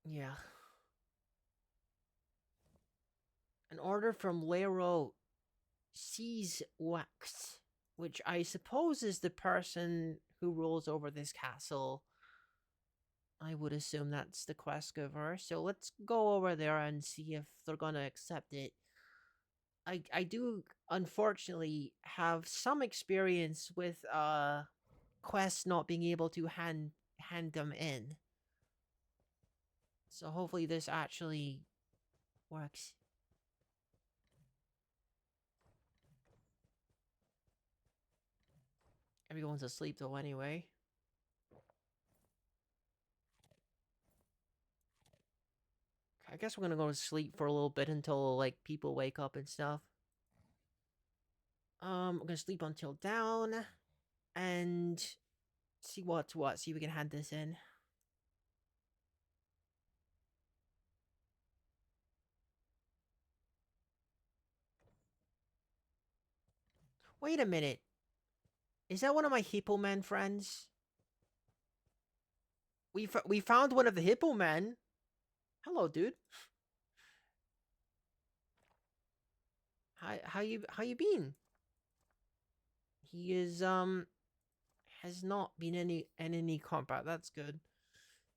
Yeah. An order from Lero Sees Wax, which I suppose is the person who rules over this castle. I would assume that's the quest giver. So let's go over there and see if they're gonna accept it. I do unfortunately have some experience with quests not being able to hand them in. So hopefully this actually works. Everyone's asleep though anyway. I guess we're gonna go to sleep for a little bit until like people wake up and stuff. We're gonna sleep until down and see what's what. See if we can hand this in. Wait a minute. Is that one of my hippo men friends? We found one of the hippo men. Hello, dude. How you been? He is has not been in any combat. That's good.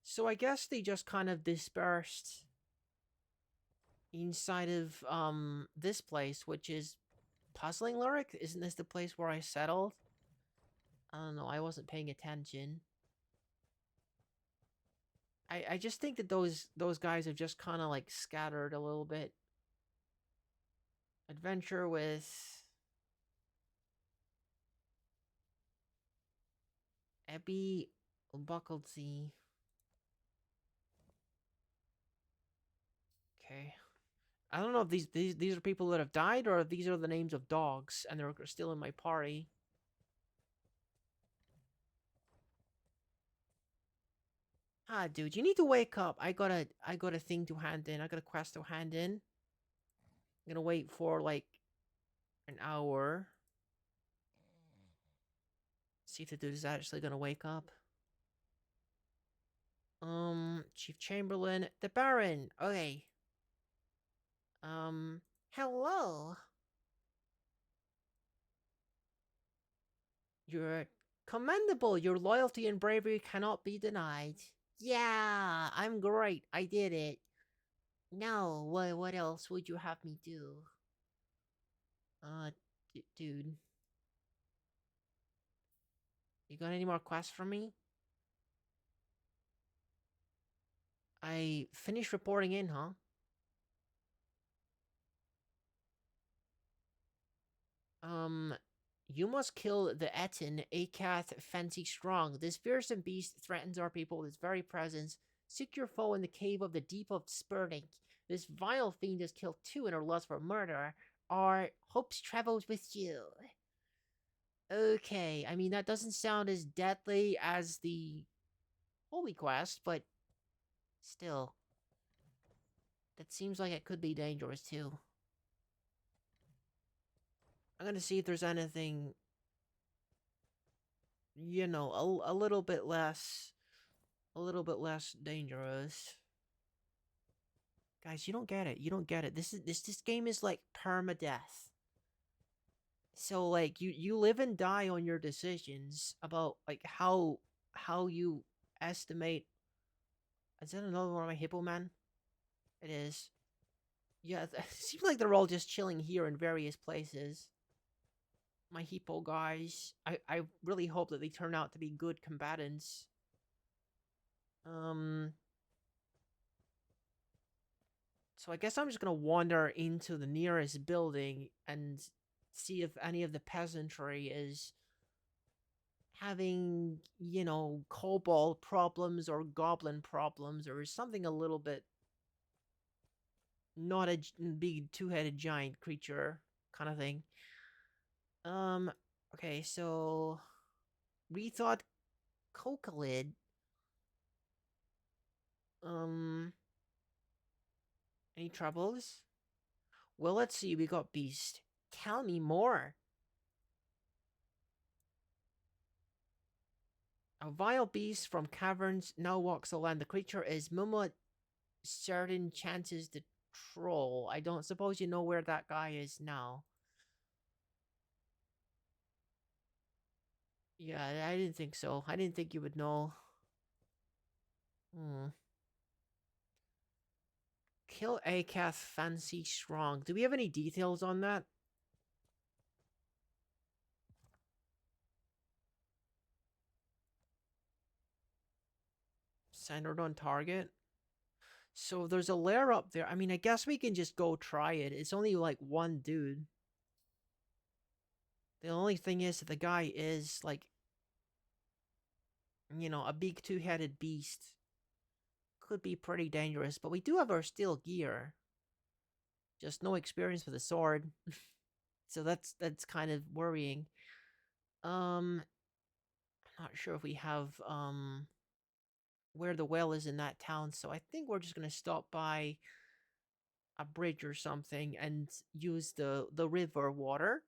So I guess they just kind of dispersed inside of this place, which is puzzling lyric. Isn't this the place where I settled? I don't know. I wasn't paying attention. I just think that those guys have just kind of like scattered a little bit. Adventure with Abby Bucklesy. Okay. I don't know if these are people that have died or if these are the names of dogs and they're still in my party. Ah, dude, you need to wake up. I got a thing to hand in. I got a quest to hand in. I'm gonna wait for like an hour. See if the dude is actually gonna wake up. Chief Chamberlain, the Baron. Okay. Hello. You're commendable. Your loyalty and bravery cannot be denied. Yeah, I'm great. I did it. Now, what else would you have me do? Uh, dude, you got any more quests for me? I finished reporting in, huh? Um, you must kill the Etin, Akath Fancy Strong. This fearsome beast threatens our people with its very presence. Seek your foe in the cave of the deep of Spurning. This vile fiend has killed two in her lust for murder. Our hopes travels with you. Okay, I mean, that doesn't sound as deadly as the Holy Quest, but still, that seems like it could be dangerous too. I'm gonna see if there's anything, a little bit less, dangerous. Guys, you don't get it. You don't get it. This game is like permadeath. So like you live and die on your decisions about like how you estimate. Is that another one of my hippo man? It is. Yeah, it seems like they're all just chilling here in various places. My hippo guys. I really hope that they turn out to be good combatants. Um, so I guess I'm just gonna wander into the nearest building and see if any of the peasantry is having, kobold problems or goblin problems or something a little bit not a big two-headed giant creature kind of thing. Um, okay, so rethought Cocalid. Um, any troubles? Well, let's see. We got Beast. Tell me more. A vile beast from caverns now walks the land. The creature is Mumma certain chances the troll. I don't suppose you know where that guy is now. Yeah, I didn't think so. I didn't think you would know. Hmm. Kill Akath Fancy Strong. Do we have any details on that? Centered on target. So there's a lair up there. I mean, I guess we can just go try it. It's only like one dude. The only thing is that the guy is like, a big two-headed beast. Could be pretty dangerous, but we do have our steel gear. Just no experience with a sword. So that's kind of worrying. I'm not sure if we have where the well is in that town, so I think we're just gonna stop by a bridge or something and use the river water.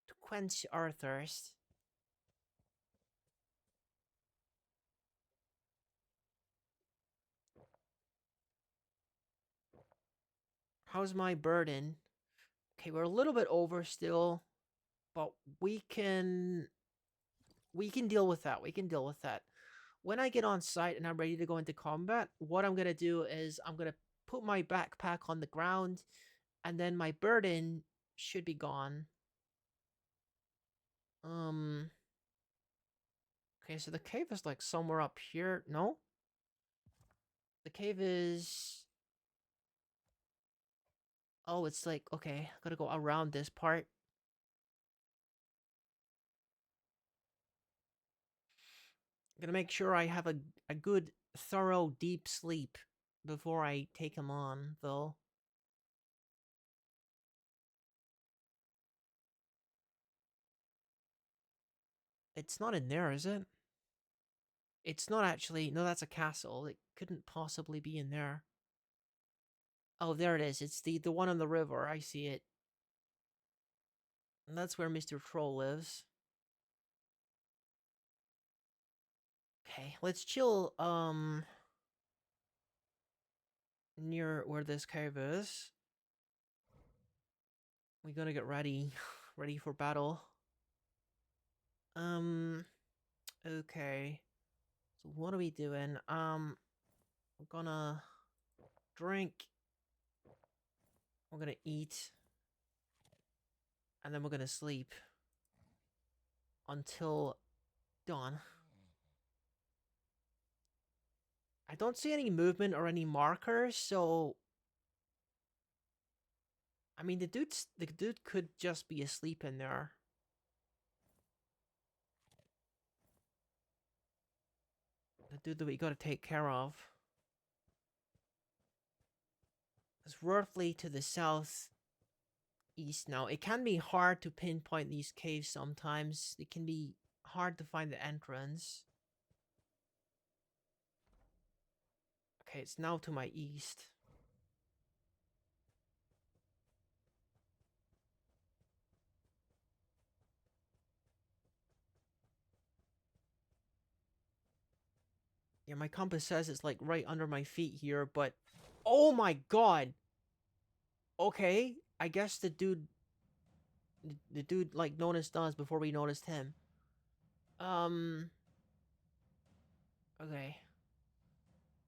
to quench our thirst. How's my burden? Okay, we're a little bit over still, but we can deal with that. We can deal with that. When I get on site and I'm ready to go into combat, what I'm gonna do is I'm gonna put my backpack on the ground, and then my burden should be gone. Um. Okay, so the cave is like somewhere up here. No, the cave is. Oh, it's like okay. Gotta go around this part. Gonna make sure I have a good, thorough, deep sleep before I take him on, though. It's not in there, is it? It's not actually. No, that's a castle. It couldn't possibly be in there. Oh, there it is. It's the one on the river. I see it. And that's where Mr. Troll lives. Okay, let's chill, near where this cave is. We gotta get ready. Ready for battle. Um, okay. So what are we doing? We're gonna drink. We're gonna eat. And then we're gonna sleep. Until dawn. I don't see any movement or any markers, so... I mean, the dude could just be asleep in there. The dude that we gotta take care of. It's roughly to the southeast now. It can be hard to pinpoint these caves sometimes. It can be hard to find the entrance. Okay, it's now to my east. Yeah, my compass says it's like right under my feet here, but... Oh my god! Okay, I guess the dude... The dude, like, noticed us before we noticed him. Okay.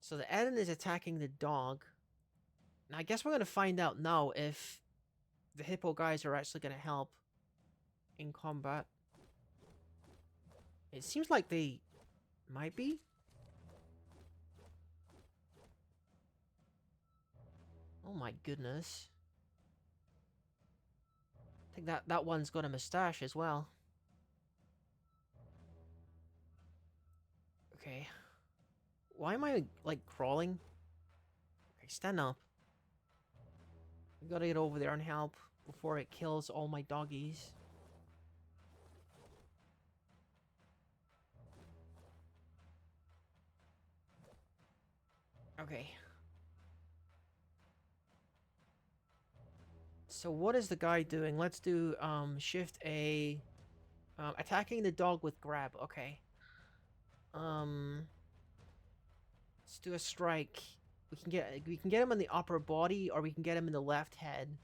So the Eden is attacking the dog. Now, I guess we're gonna find out now if the hippo guys are actually gonna help in combat. It seems like they might be. Oh my goodness. I think that one's got a mustache as well. Okay. Why am I, like, crawling? Okay, stand up. We gotta get over there and help before it kills all my doggies. Okay. So what is the guy doing? Let's do, Shift A. Attacking the dog with grab. Okay. Let's do a strike. We can get him in the upper body, or we can get him in the left head.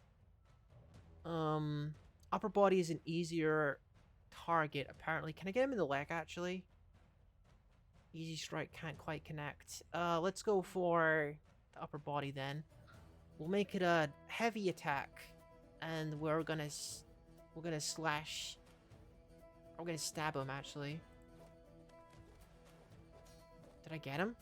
Upper body is an easier target, apparently. Can I get him in the leg, actually? Easy strike can't quite connect. Let's go for the upper body, then. We'll make it a heavy attack. And we're gonna slash... We're gonna stab him, actually. Did I get him?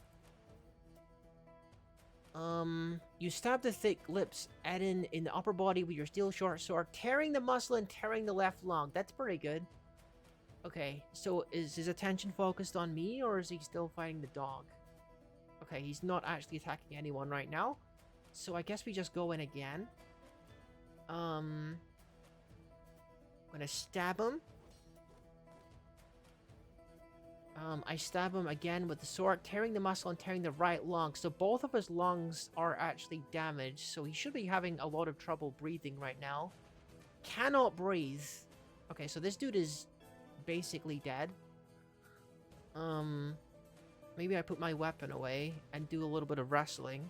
You stab the thick lips, Eden, in the upper body with your steel short sword, tearing the muscle and tearing the left lung. That's pretty good. Okay, so is his attention focused on me, or is he still fighting the dog? Okay, he's not actually attacking anyone right now. So I guess we just go in again. I'm gonna stab him. I stab him again with the sword, tearing the muscle and tearing the right lung. So both of his lungs are actually damaged, so he should be having a lot of trouble breathing right now. Cannot breathe. Okay, so this dude is basically dead. Maybe I put my weapon away and do a little bit of wrestling.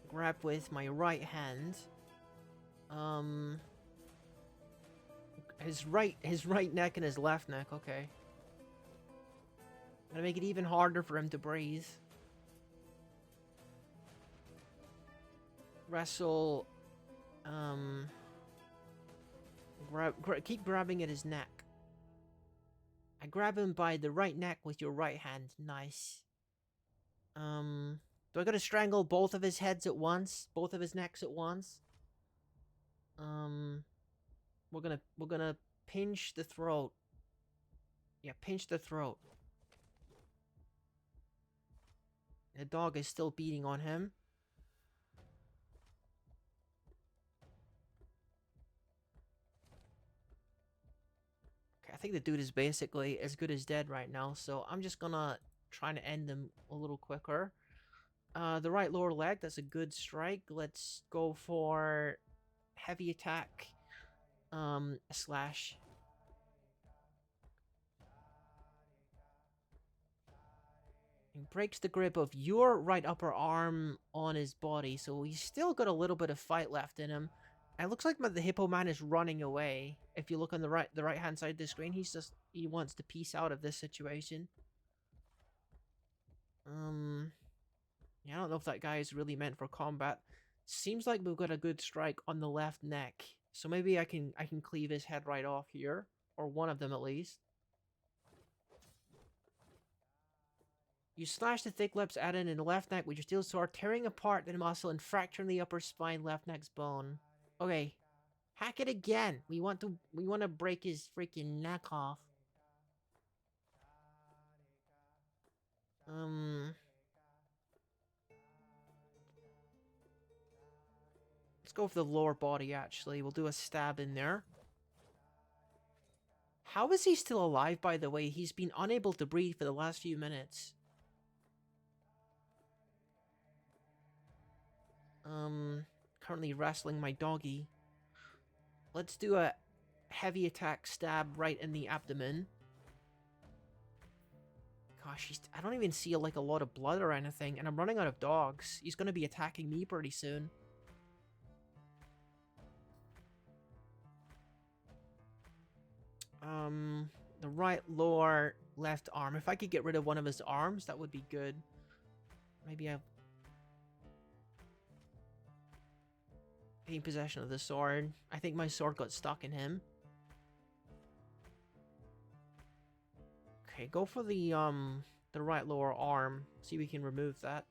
Grab with my right hand. His right neck and his left neck, okay. Gonna make it even harder for him to breathe. Wrestle, keep grabbing at his neck. I grab him by the right neck with your right hand. Nice. Do I gotta strangle both of his heads at once? Both of his necks at once? We're gonna pinch the throat. Yeah, pinch the throat. The dog is still beating on him. Okay, I think the dude is basically as good as dead right now, so I'm just gonna try to end him a little quicker. The right lower leg, that's a good strike. Let's go for heavy attack. Slash. He breaks the grip of your right upper arm on his body, so he's still got a little bit of fight left in him. And it looks like the Hippo Man is running away. If you look on the right hand side of the screen, he wants to peace out of this situation. Yeah, I don't know if that guy is really meant for combat. Seems like we've got a good strike on the left neck, so maybe I can cleave his head right off here, or one of them at least. You slash the thick lips added in the left neck with your steel sword, tearing apart the muscle and fracturing the upper spine left neck's bone. Okay, hack it again. We want to break his freaking neck off. Let's go for the lower body. Actually, we'll do a stab in there. How is he still alive? By the way, he's been unable to breathe for the last few minutes. Currently wrestling my doggy. Let's do a heavy attack stab right in the abdomen. Gosh, I don't even see like a lot of blood or anything, and I'm running out of dogs. He's gonna be attacking me pretty soon. The right lower left arm. If I could get rid of one of his arms, that would be good. Maybe I'll gain possession of the sword. I think my sword got stuck in him. Okay, go for the right lower arm. See if we can remove that.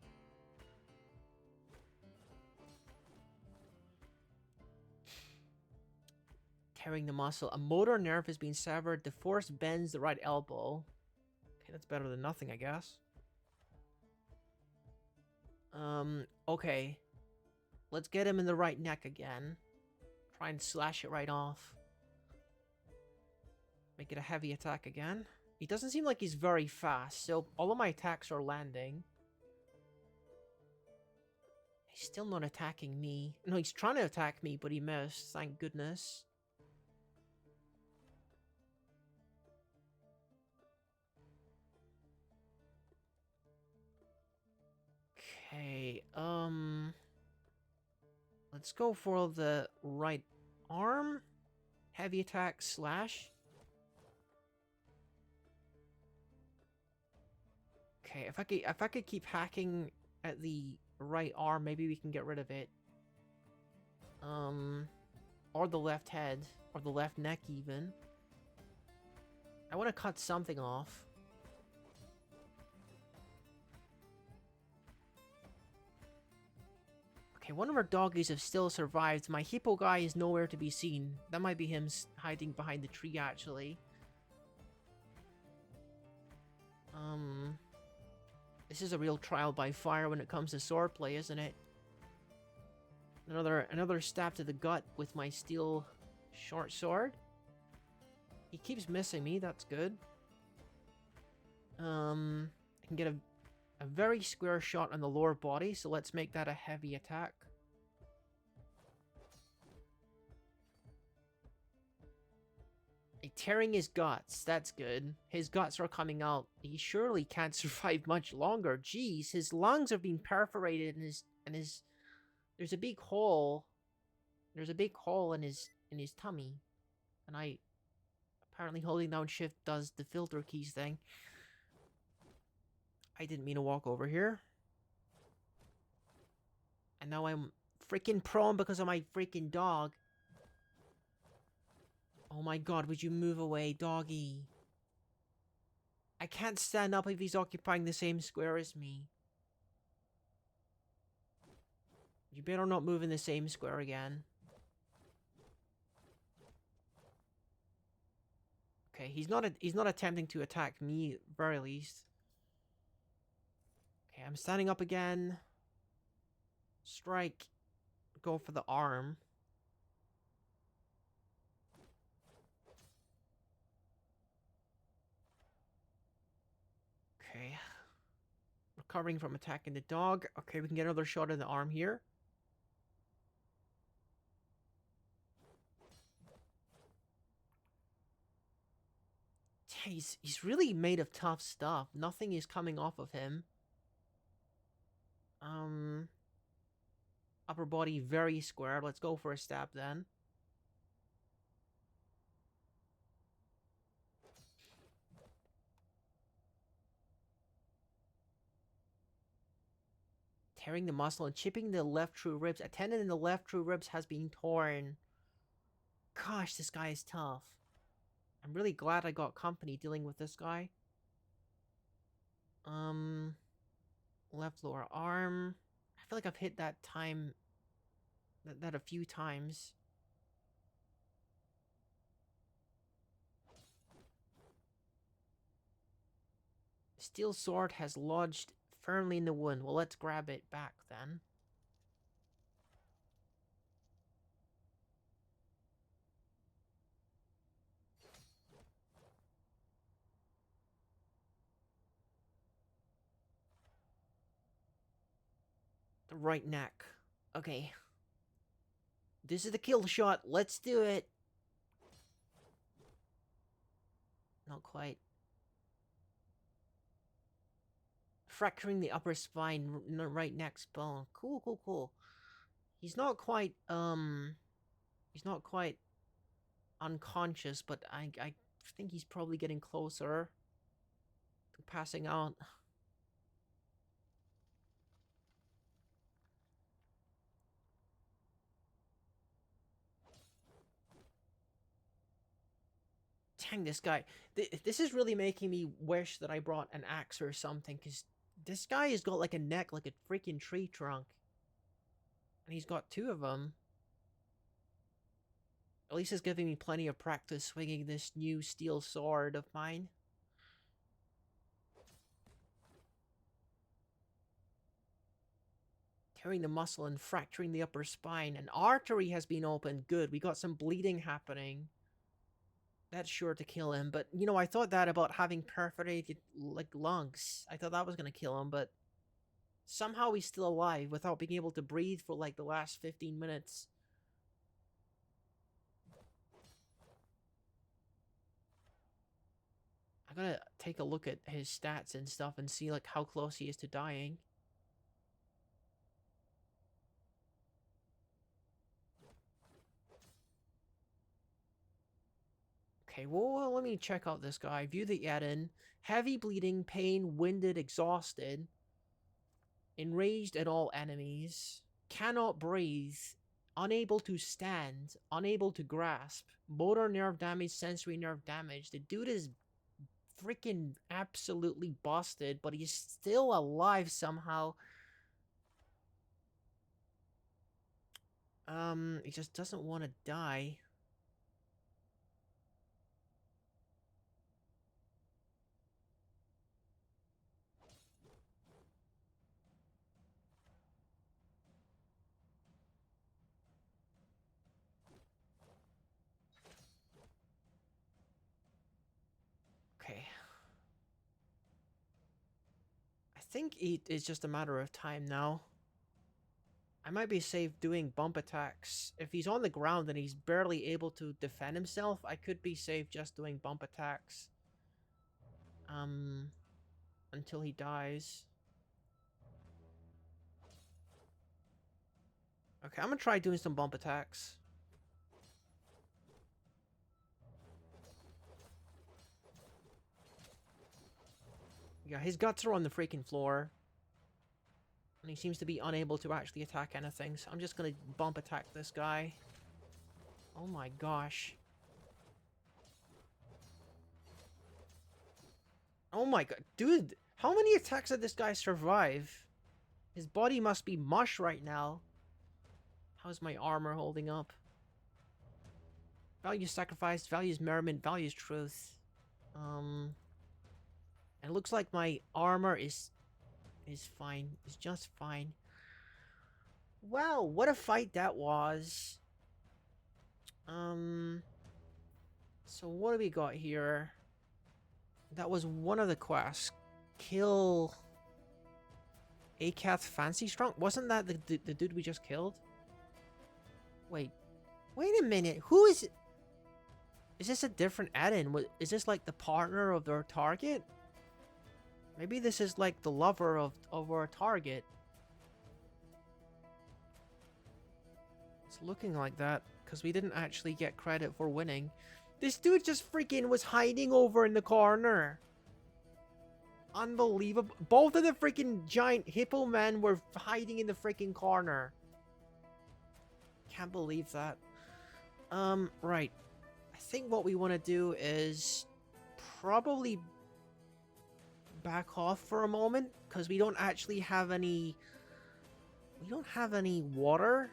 Tearing the muscle. A motor nerve has been severed. The force bends the right elbow. Okay, that's better than nothing, I guess. Okay. Let's get him in the right neck again. Try and slash it right off. Make it a heavy attack again. He doesn't seem like he's very fast, so all of my attacks are landing. He's still not attacking me. No, he's trying to attack me, but he missed. Thank goodness. Okay, let's go for the right arm. Heavy attack slash. Okay, if I could keep hacking at the right arm, maybe we can get rid of it. Or the left head, or the left neck even. I want to cut something off. Okay, one of our doggies have still survived. My hippo guy is nowhere to be seen. That might be him hiding behind the tree, actually. This is a real trial by fire when it comes to swordplay, isn't it? Another stab to the gut with my steel short sword. He keeps missing me, that's good. I can get a A very square shot on the lower body, so let's make that a heavy attack. Tearing his guts, that's good. His guts are coming out. He surely can't survive much longer. Jeez, his lungs have been perforated and his there's a big hole. There's a big hole in his tummy. And I apparently holding down shift does the filter keys thing. I didn't mean to walk over here. And now I'm freaking prone because of my freaking dog. Oh my god, would you move away, doggy? I can't stand up if he's occupying the same square as me. You better not move in the same square again. Okay, he's not attempting to attack me, at the very least. Okay, I'm standing up again. Strike. Go for the arm. Okay. Recovering from attacking the dog. Okay, we can get another shot in the arm here. He's really made of tough stuff. Nothing is coming off of him. Upper body very square. Let's go for a stab then. Tearing the muscle and chipping the left true ribs. A tendon in the left true ribs has been torn. Gosh, this guy is tough. I'm really glad I got company dealing with this guy. Left lower arm. I feel like I've hit that a few times. Steel sword has lodged firmly in the wound. Well, let's grab it back then. The right neck. Okay. This is the kill shot. Let's do it. Not quite. Fracturing the upper spine, right neck's bone. Cool, cool, cool. He's not quite, he's not quite unconscious, but I think he's probably getting closer to passing out. Dang, this guy. This is really making me wish that I brought an axe or something, because this guy has got like a neck like a freaking tree trunk. And he's got two of them. At least it's giving me plenty of practice swinging this new steel sword of mine. Tearing the muscle and fracturing the upper spine. An artery has been opened. Good, we got some bleeding happening. That's sure to kill him, but, you know, I thought that about having perforated, like, lungs. I thought that was gonna kill him, but somehow he's still alive without being able to breathe for, like, the last 15 minutes. I gotta take a look at his stats and stuff and see, like, how close he is to dying. Okay, well, let me check out this guy. View the add-in. Heavy bleeding, pain, winded, exhausted. Enraged at all enemies. Cannot breathe. Unable to stand. Unable to grasp. Motor nerve damage, sensory nerve damage. The dude is freaking absolutely busted, but he's still alive somehow. He just doesn't want to die. Okay. I think it's just a matter of time now. I might be safe doing bump attacks. If he's on the ground and he's barely able to defend himself, I could be safe just doing bump attacks. Until he dies. Okay, I'm gonna try doing some bump attacks. Yeah, his guts are on the freaking floor. And he seems to be unable to actually attack anything, so I'm just gonna bump attack this guy. Oh my gosh. Oh my god. Dude, how many attacks did this guy survive? His body must be mush right now. How's my armor holding up? Values sacrifice, values merriment, values truth. It looks like my armor is fine. It's just fine. Wow, what a fight that was. So what do we got here? That was one of the quests. Kill Akath Fancy Strong? Wasn't that the dude we just killed? Wait a minute. Who is it? Is this a different add-in? Is this like the partner of their target? Maybe this is like the lover of our target. It's looking like that, because we didn't actually get credit for winning. This dude just freaking was hiding over in the corner. Unbelievable. Both of the freaking giant hippo men were hiding in the freaking corner. Can't believe that. Right. I think what we want to do is probably back off for a moment, because we don't actually have any... We don't have any water.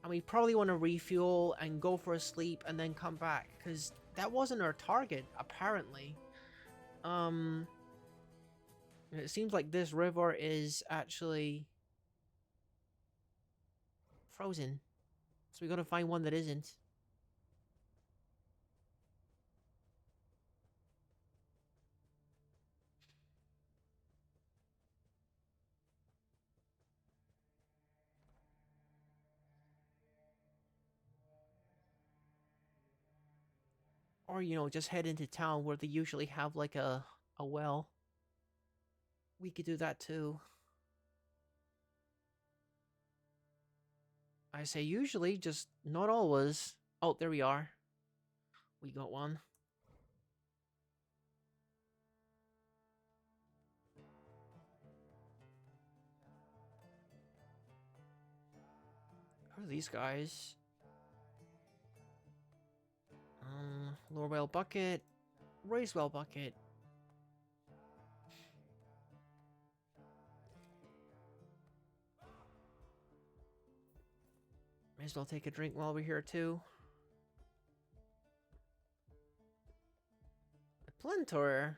And we probably want to refuel and go for a sleep and then come back, because that wasn't our target, apparently. It seems like this river is actually frozen. So we gotta find one that isn't. Or, you know, just head into town where they usually have like a well. We could do that too. I say usually, just not always. Oh, there we are. We got one. Who are these guys? Lower well bucket. Raise well bucket. May as well take a drink while we're here too. Plantor.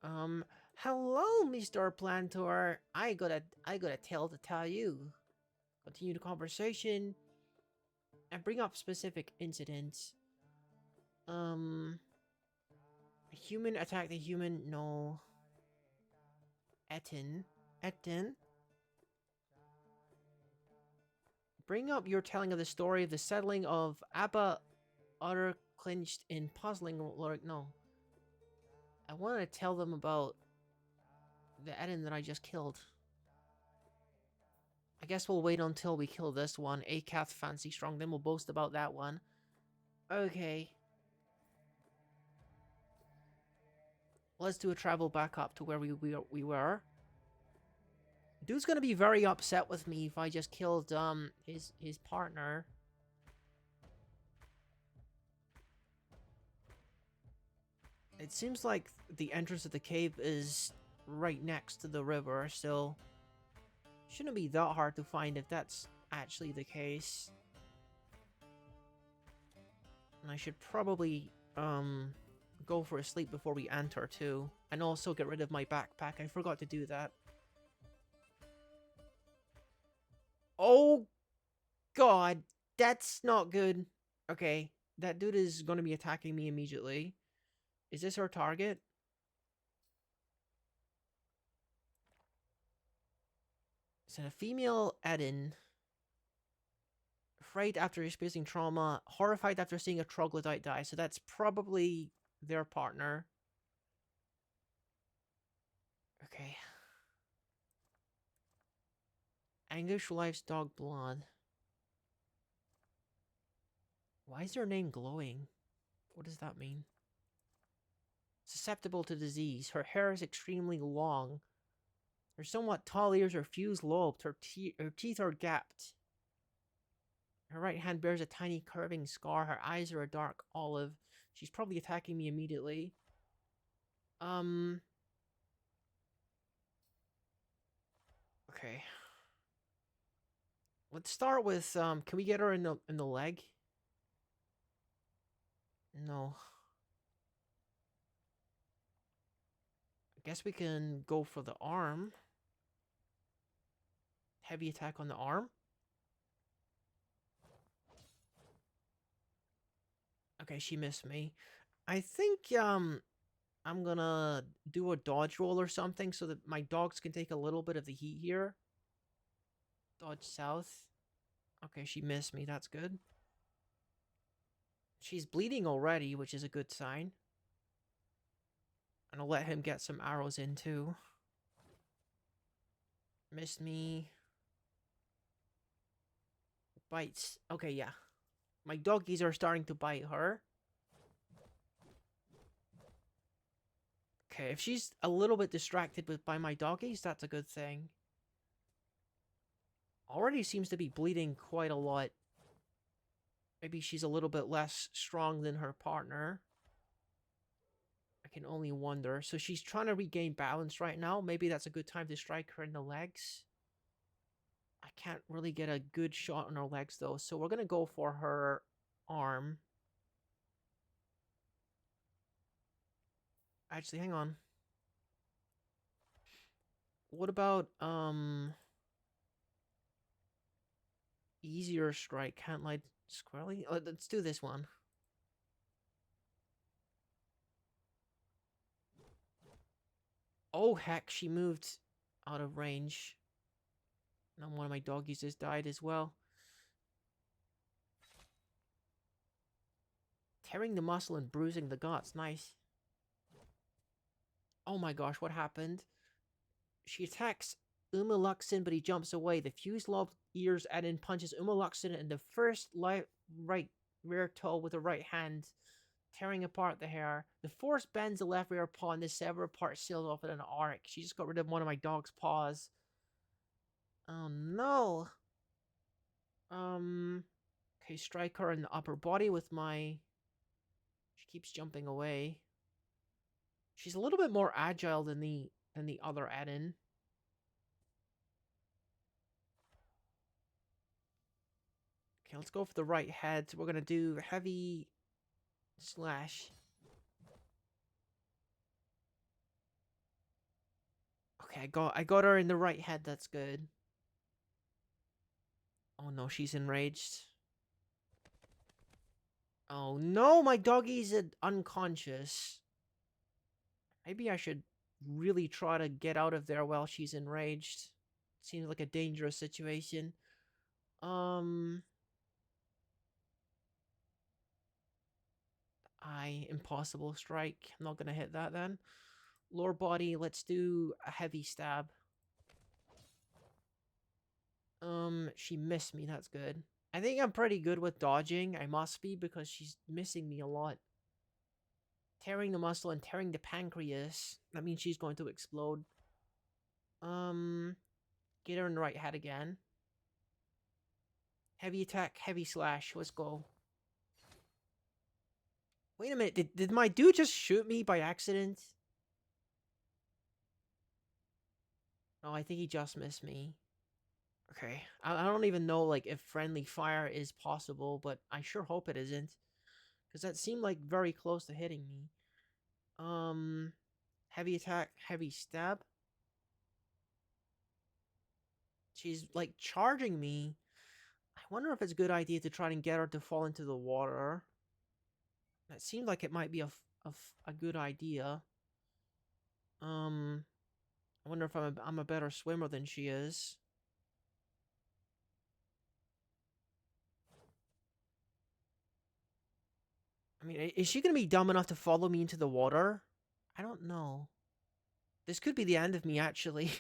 Hello, Mr. Plantor. I got a tale to tell you. Continue the conversation and bring up specific incidents. A human attacked a human. No. Etten. Bring up your telling of the story of the settling of Abba utter clinched in puzzling Lord. No. I want to tell them about the Etten that I just killed. I guess we'll wait until we kill this one, Akath Fancy Strong, then we'll boast about that one. Okay. Let's do a travel back up to where we were. Dude's gonna be very upset with me if I just killed his partner. It seems like the entrance of the cave is right next to the river, so shouldn't be that hard to find if that's actually the case. And I should probably go for a sleep before we enter too, and also get rid of my backpack. I forgot to do that. Oh god, that's not good. Okay, that dude is going to be attacking me immediately. Is this our target? So a female Eden, afraid after experiencing trauma, horrified after seeing a troglodyte die. So that's probably their partner. Okay. Anguish Life's Dog Blood. Why is their name glowing? What does that mean? Susceptible to disease. Her hair is extremely long. Her somewhat tall ears are fused lobed. Her teeth are gapped. Her right hand bears a tiny curving scar. Her eyes are a dark olive. She's probably attacking me immediately. Okay. Let's start with, can we get her in the leg? No. I guess we can go for the arm. Heavy attack on the arm. Okay, she missed me. I think, I'm gonna do a dodge roll or something so that my dogs can take a little bit of the heat here. Dodge south. Okay, she missed me. That's good. She's bleeding already, which is a good sign. And I'll let him get some arrows in too. Missed me. Bites. Okay, yeah. My doggies are starting to bite her. Okay, if she's a little bit distracted by my doggies, that's a good thing. Already seems to be bleeding quite a lot. Maybe she's a little bit less strong than her partner. I can only wonder. So she's trying to regain balance right now. Maybe that's a good time to strike her in the legs. I can't really get a good shot on her legs though. So we're going to go for her arm. Actually, hang on. What about, easier strike? Can't light squarely? Let's do this one. Oh, heck, she moved out of range. And one of my doggies just died as well. Tearing the muscle and bruising the guts. Nice. Oh my gosh, what happened? She attacks Luxin, but he jumps away. The fused lobe ears Eden punches Luxin in the first right rear toe with the right hand, tearing apart the hair. The force bends the left rear paw, and the severed part seals off in an arc. She just got rid of one of my dog's paws. Oh no. Okay, strike her in the upper body with my... She keeps jumping away. She's a little bit more agile than the other Eden. Okay, let's go for the right head. We're gonna do heavy slash. Okay, I got her in the right head. That's good. Oh no, she's enraged. Oh no, my doggie's unconscious. Maybe I should really try to get out of there while she's enraged. Seems like a dangerous situation. Impossible strike. I'm not gonna hit that then. Lower body, let's do a heavy stab. She missed me, that's good. I think I'm pretty good with dodging. I must be, because she's missing me a lot. Tearing the muscle and tearing the pancreas. That means she's going to explode. Get her in the right head again. Heavy attack, heavy slash. Let's go. Wait a minute, did my dude just shoot me by accident? No, I think he just missed me. Okay, I don't even know, like, if friendly fire is possible, but I sure hope it isn't. Because that seemed, like, very close to hitting me. Heavy attack, heavy stab. She's, like, charging me. I wonder if it's a good idea to try and get her to fall into the water. That seemed like it might be a good idea. I wonder if I'm a better swimmer than she is. Wait, is she gonna be dumb enough to follow me into the water? I don't know. This could be the end of me, actually.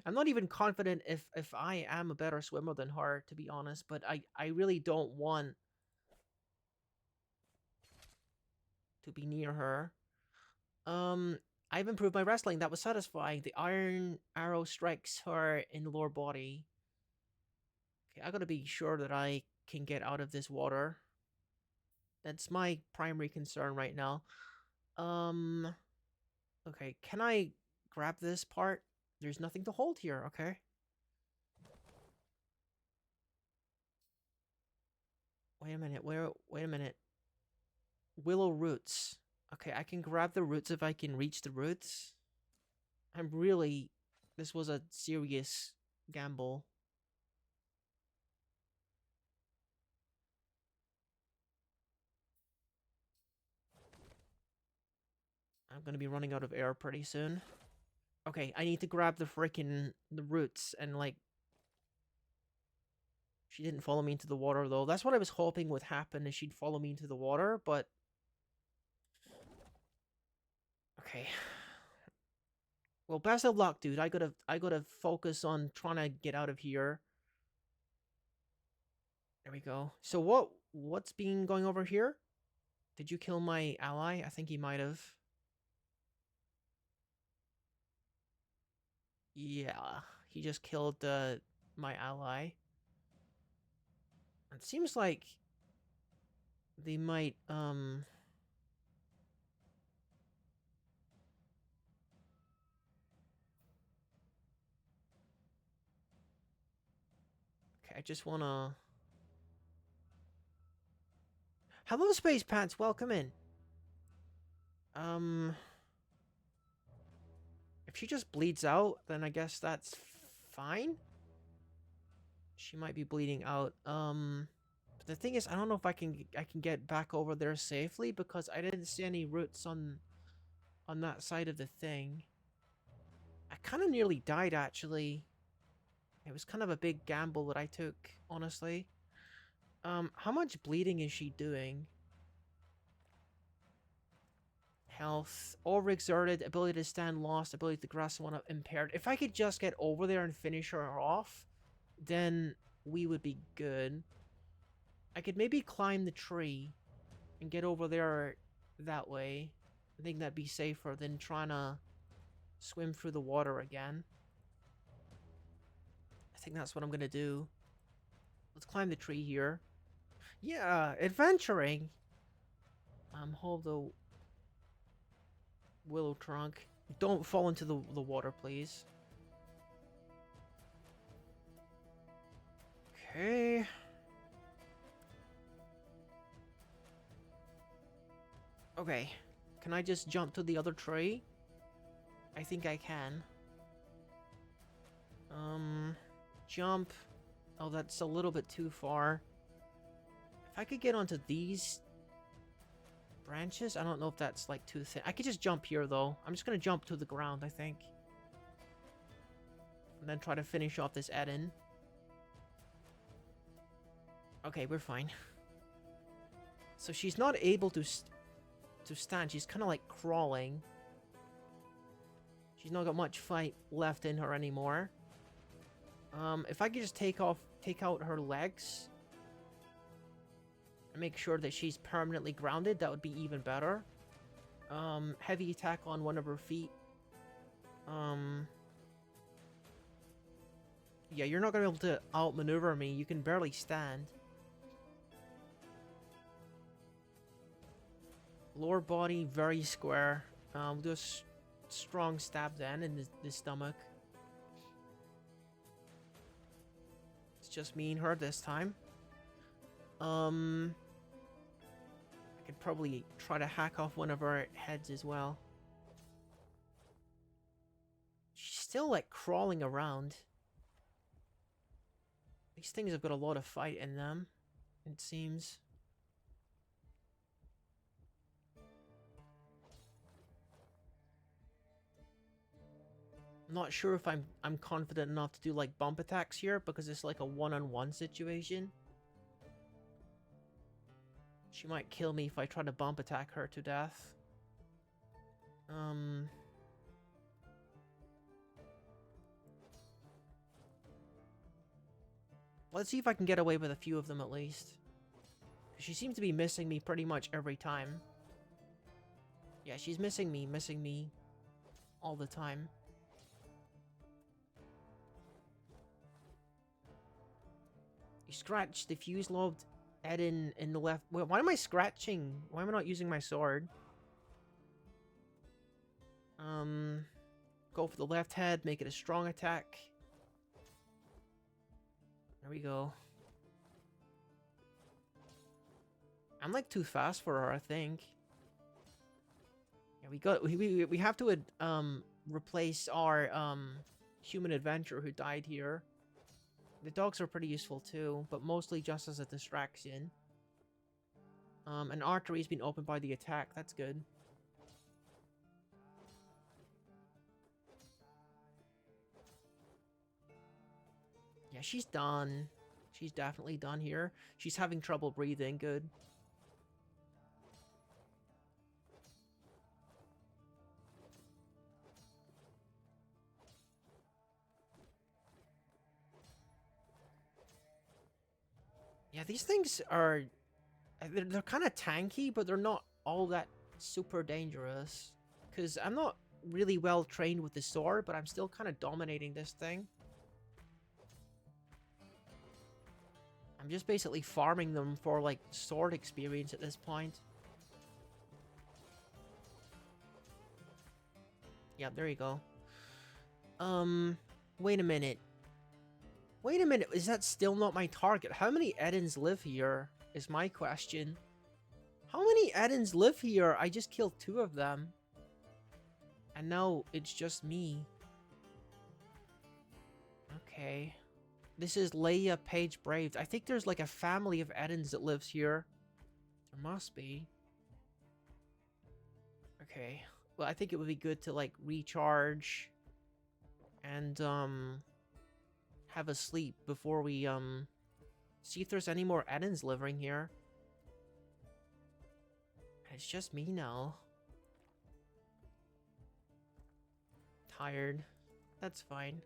I'm not even confident if I am a better swimmer than her, to be honest, but I really don't want to be near her. I've improved my wrestling. That was satisfying. The iron arrow strikes her in the lower body. Okay, I gotta be sure that I can get out of this water. That's my primary concern right now. Okay, can I grab this part? There's nothing to hold here, okay? Wait a minute, wait a minute. Willow roots. Okay, I can grab the roots if I can reach the roots. This was a serious gamble. I'm gonna be running out of air pretty soon. Okay, I need to grab the roots and like... She didn't follow me into the water though. That's what I was hoping would happen, is she'd follow me into the water, but... Okay. Well, best of luck, dude. I gotta focus on trying to get out of here. There we go. So what's been going over here? Did you kill my ally? I think he might have. Yeah, he just killed my ally. It seems like they might okay, I just wanna... Hello, Space Pants, welcome in. If she just bleeds out, then I guess that's fine. She might be bleeding out. But the thing is, I don't know if I can get back over there safely, because I didn't see any roots on that side of the thing. I kind of nearly died, actually. It was kind of a big gamble that I took, honestly. How much bleeding is she doing? Health, overexerted, ability to stand lost, ability to grasp one up impaired. If I could just get over there and finish her off, then we would be good. I could maybe climb the tree and get over there that way. I think that'd be safer than trying to swim through the water again. I think that's what I'm gonna do. Let's climb the tree here. Yeah, adventuring. Hold the willow trunk. Don't fall into the water, please. Okay. Okay. Can I just jump to the other tree? I think I can. Jump. Oh, that's a little bit too far. If I could get onto these branches, I don't know if that's like too thin. I could just jump here though. I'm just gonna jump to the ground, I think. And then try to finish off this Eden. Okay, we're fine. So she's not able to stand. She's kind of like crawling. She's not got much fight left in her anymore. If I could just take out her legs and make sure that she's permanently grounded, that would be even better. Heavy attack on one of her feet. Yeah, you're not gonna be able to outmaneuver me. You can barely stand. Lower body, very square. We'll do a strong stab then in the stomach. It's just me and her this time. I could probably try to hack off one of her heads as well. She's still like crawling around. These things have got a lot of fight in them, it seems. I'm not sure if I'm confident enough to do like bump attacks here, because it's like a one-on-one situation. She might kill me if I try to bump attack her to death. Let's see if I can get away with a few of them at least. She seems to be missing me pretty much every time. Yeah, she's missing me all the time. You scratch the fuse-lobbed Eden in the left... Wait, why am I scratching? Why am I not using my sword? Go for the left head, make it a strong attack. There we go. I'm like too fast for her, I think. Yeah, we have to replace our human adventurer who died here. The dogs are pretty useful too, but mostly just as a distraction. An artery's been opened by the attack. That's good. Yeah, she's done. She's definitely done here. She's having trouble breathing. Good. Yeah, these things are... They're kind of tanky, but they're not all that super dangerous. Because I'm not really well trained with the sword, but I'm still kind of dominating this thing. I'm just basically farming them for, like, sword experience at this point. Yeah, there you go. Wait a minute. Wait a minute, is that still not my target? How many Edens live here, is my question. How many Edens live here? I just killed 2 of them. And now it's just me. Okay. This is Leia Page Braved. I think there's like a family of Edens that lives here. There must be. Okay. Well, I think it would be good to like recharge and have a sleep before we see if there's any more Edens living here. It's just me now. Tired. That's fine.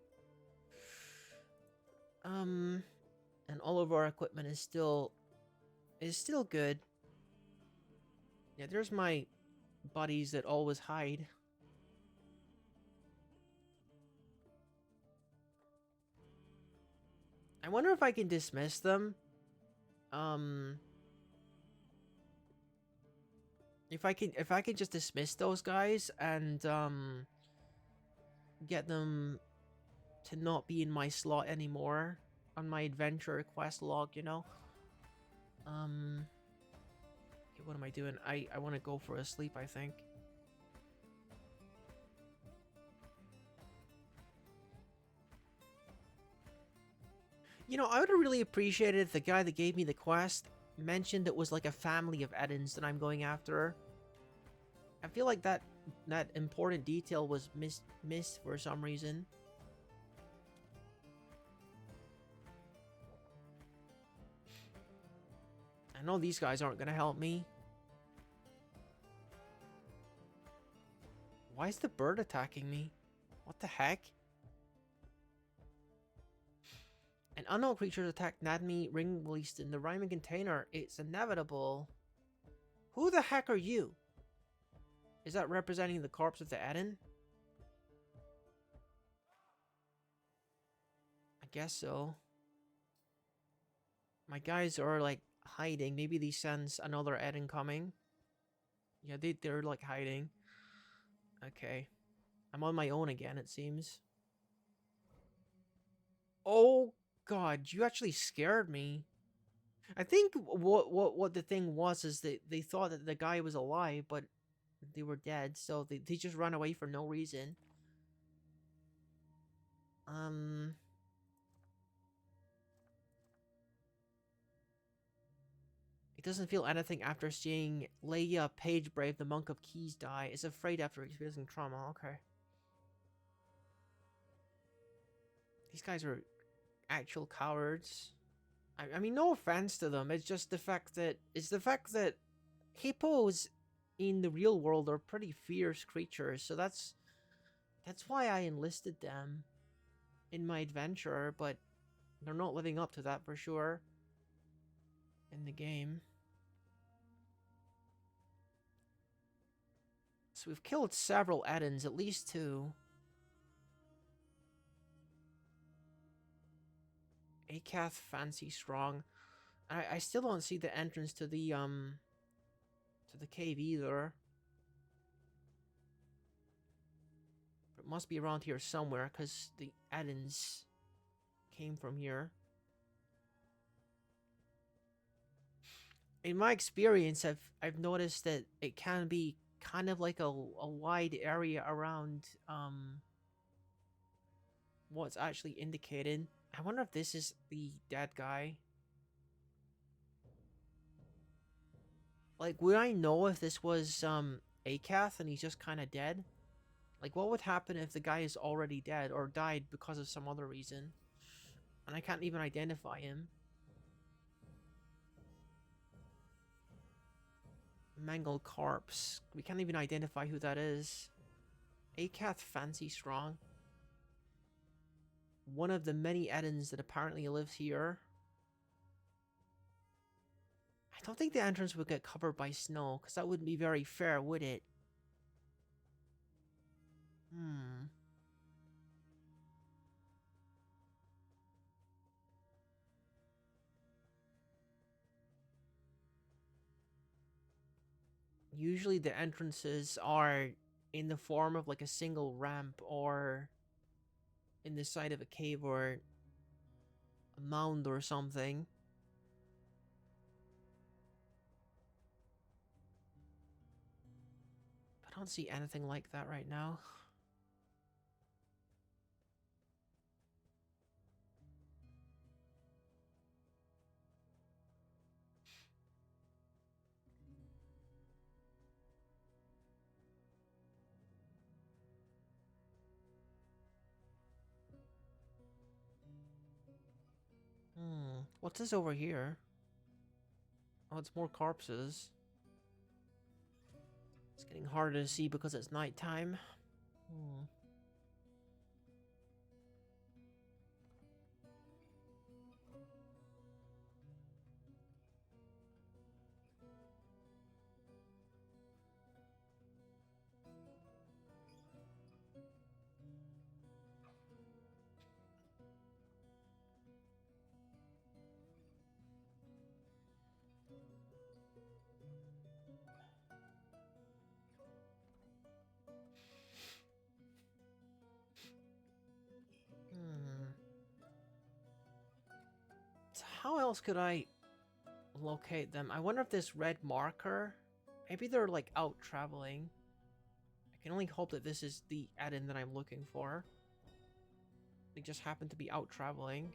And all of our equipment is still good. Yeah, there's my buddies that always hide. I wonder if I can dismiss them. If I can just dismiss those guys and get them to not be in my slot anymore on my adventure quest log, you know? Okay, what am I doing? I want to go for a sleep, I think. You know, I would have really appreciated if the guy that gave me the quest mentioned it was like a family of Edens that I'm going after. I feel like that important detail was missed for some reason. I know these guys aren't gonna help me. Why is the bird attacking me? What the heck? An unknown creature attacked Nadmi ring released in the rhyming container. It's inevitable. Who the heck are you? Is that representing the corpse of the Eden? I guess so. My guys are like hiding. Maybe they sense another Eden coming. Yeah, they're like hiding. Okay. I'm on my own again, it seems. Oh god, you actually scared me. I think what the thing was is that they thought that the guy was alive, but they were dead, so they just ran away for no reason. It doesn't feel anything after seeing Leia Page Brave, the Monk of Keys, die. Is afraid after experiencing trauma. Okay. These guys are actual cowards. I mean, no offense to them. It's just the fact that hippos in the real world are pretty fierce creatures. So that's why I enlisted them in my adventure. But they're not living up to that for sure in the game. So we've killed several Edens, at least two. Akath, fancy, strong. I still don't see the entrance to the cave either. It must be around here somewhere, because the Edens came from here. In my experience, I've noticed that it can be kind of like a wide area around what's actually indicated. I wonder if this is the dead guy. Like, would I know if this was Akath and he's just kind of dead? Like, what would happen if the guy is already dead or died because of some other reason? And I can't even identify him. Mangled corpse. We can't even identify who that is. Akath, fancy, strong. One of the many Edens that apparently lives here. I don't think the entrance would get covered by snow, because that wouldn't be very fair, would it? Usually the entrances are in the form of like a single ramp or in the side of a cave or a mound or something. I don't see anything like that right now. What's this over here? Oh, it's more corpses. It's getting harder to see because it's nighttime. Hmm. Hmm. So how else could I locate them? I wonder if this red marker, maybe they're like out traveling. I can only hope that this is the Eden that I'm looking for. They just happen to be out traveling.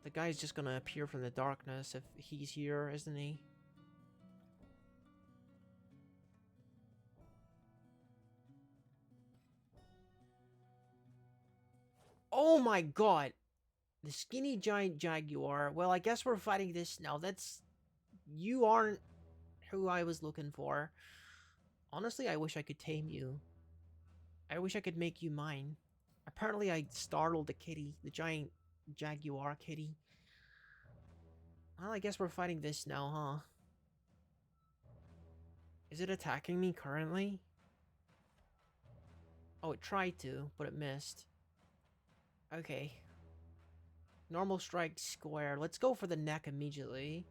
The guy's just gonna appear from the darkness if he's here, isn't he? Oh my god! The skinny giant jaguar. Well, I guess we're fighting this now. That's... You aren't who I was looking for. Honestly, I wish I could tame you. I wish I could make you mine. Apparently I startled the kitty. The giant jaguar kitty. Well, I guess we're fighting this now, huh? Is it attacking me currently? Oh, it tried to, but it missed. Okay. Normal strike square. Let's go for the neck immediately.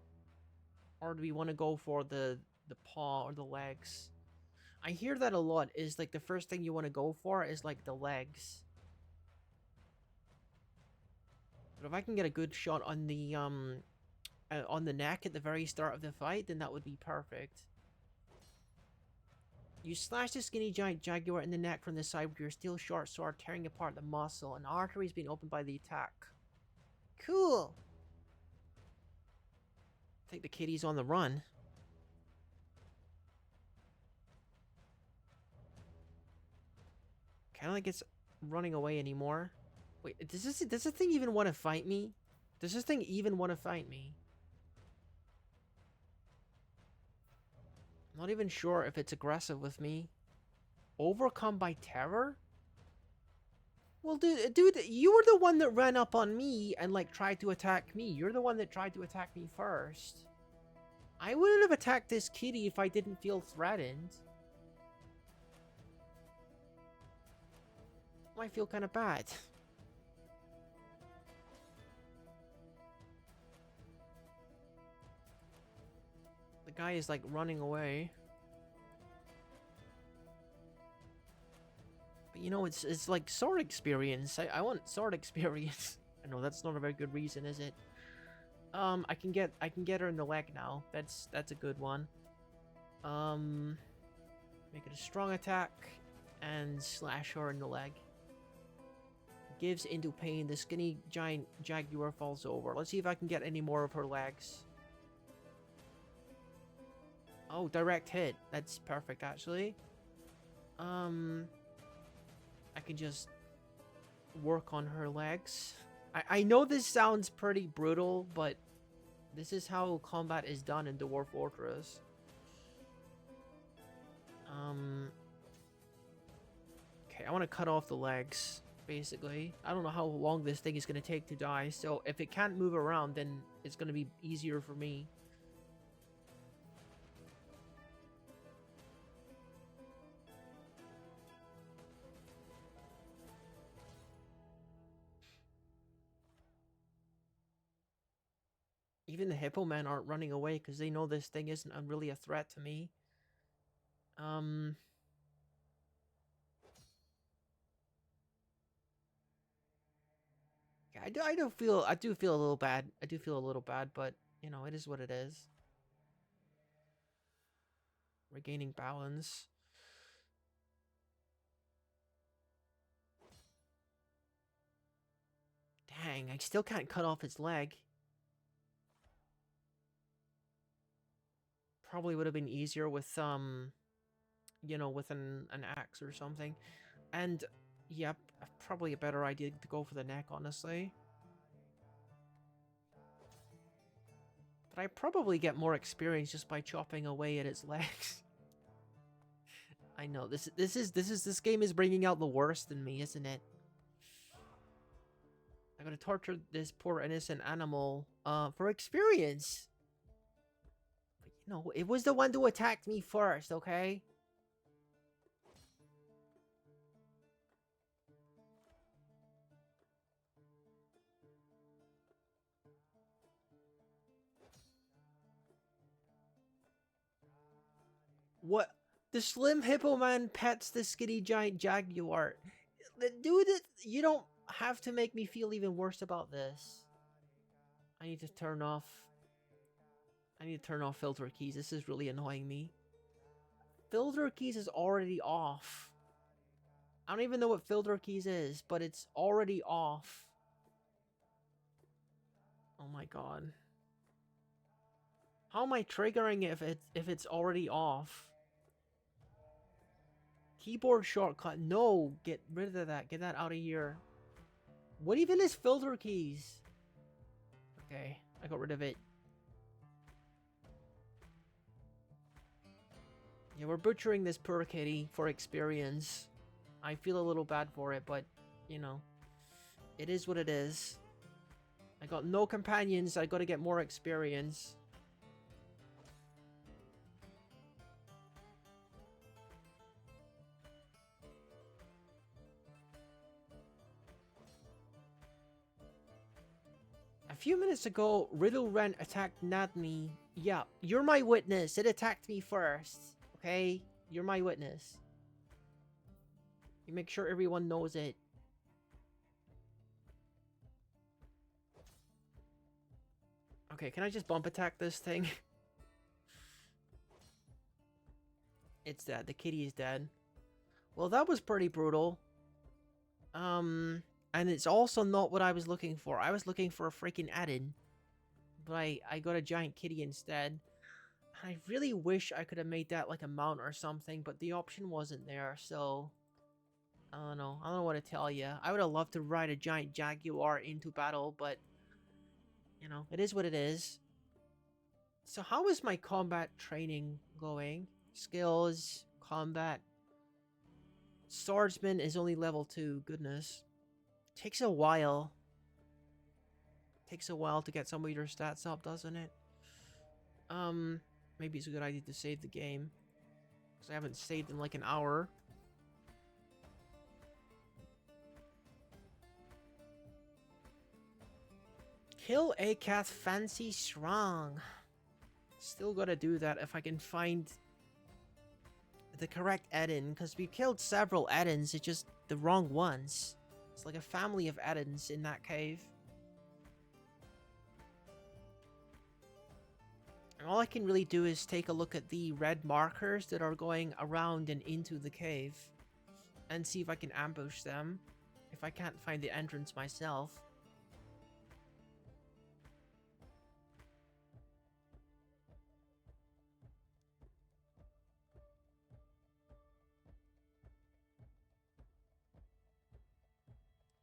Or do we want to go for the paw or the legs? I hear that a lot, is like the first thing you want to go for is like the legs. But if I can get a good shot on the neck at the very start of the fight, then that would be perfect. You slash the skinny giant jaguar in the neck from the side with your steel short sword, tearing apart the muscle. An artery is being opened by the attack. Cool. I think the kitty's on the run. Kind of like it's running away anymore. Wait, does this thing even want to fight me? Does this thing even want to fight me? I'm not even sure if it's aggressive with me. Overcome by terror? Well, dude, you were the one that ran up on me and, like, tried to attack me. You're the one that tried to attack me first. I wouldn't have attacked this kitty if I didn't feel threatened. I feel kind of bad. The guy is, like, running away. But, you know, it's like sword experience. I want sword experience. I know that's not a very good reason, is it? I can get her in the leg now. That's a good one. Make it a strong attack and slash her in the leg. Gives into pain. The skinny giant jaguar falls over. Let's see if I can get any more of her legs. Oh, direct hit. That's perfect, actually. I can just work on her legs. I know this sounds pretty brutal, but this is how combat is done in Dwarf Fortress. Okay, I want to cut off the legs, basically. I don't know how long this thing is going to take to die, so if it can't move around, then it's going to be easier for me. Even the hippo men aren't running away because they know this thing isn't really a threat to me. Yeah, I do feel a little bad. I do feel a little bad, but you know, it is what it is. Regaining balance. Dang, I still can't cut off its leg. Probably would have been easier with you know, with an axe or something. And yep, probably a better idea to go for the neck, honestly. But I probably get more experience just by chopping away at its legs. I know this game is bringing out the worst in me, isn't it? I'm gonna torture this poor innocent animal for experience. But you know, it was the one who attacked me first, okay? What? The slim hippo man pets the skinny giant jaguar. Dude, you don't have to make me feel even worse about this. I need to turn off... I need to turn off filter keys. This is really annoying me. Filter keys is already off. I don't even know what filter keys is, but it's already off. Oh my god. How am I triggering it if it's already off? Keyboard shortcut. No, get rid of that. Get that out of here. What even is filter keys? Okay, I got rid of it. Yeah, we're butchering this poor kitty for experience. I feel a little bad for it, but, you know, it is what it is. I got no companions, I gotta get more experience. A few minutes ago, Riddle Ren attacked Nadney. Yeah, you're my witness. It attacked me first. Okay? You're my witness. You make sure everyone knows it. Okay, can I just bump attack this thing? It's dead. The kitty is dead. Well, that was pretty brutal. And it's also not what I was looking for. I was looking for a freaking add-in. But I got a giant kitty instead. I really wish I could have made that like a mount or something, but the option wasn't there, so... I don't know. I don't know what to tell you. I would have loved to ride a giant jaguar into battle, but it is what it is. So how is my combat training going? Skills, combat. Swordsman is only level 2. Goodness. Takes a while. Takes a while to get some of your stats up, doesn't it? Maybe it's a good idea to save the game. Because I haven't saved in like an hour. Kill a cat fancy strong. Still gotta do that if I can find the correct Eden, because we killed several Edens, it's just the wrong ones. It's like a family of Edens in that cave. And all I can really do is take a look at the red markers that are going around and into the cave and see if I can ambush them if I can't find the entrance myself.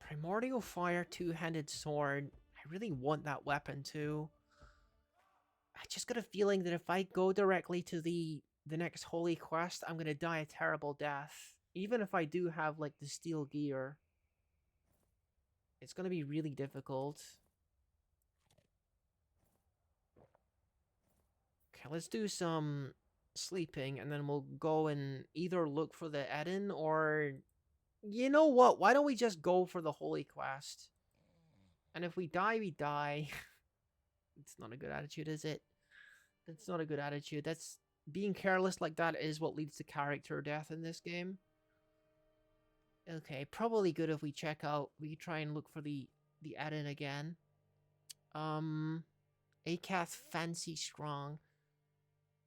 Primordial Fire two-handed sword. I really want that weapon too. I just got a feeling that if I go directly to the next holy quest, I'm gonna die a terrible death. Even if I do have like the steel gear, it's gonna be really difficult. Okay, let's do some sleeping and then we'll go and either look for the Eden or... You know what? Why don't we just go for the holy quest? And if we die, we die. It's not a good attitude, is it? That's not a good attitude. That's... Being careless like that is what leads to character death in this game. Okay, probably good if we check out... We try and look for the Eden again. Acath Fancy Strong.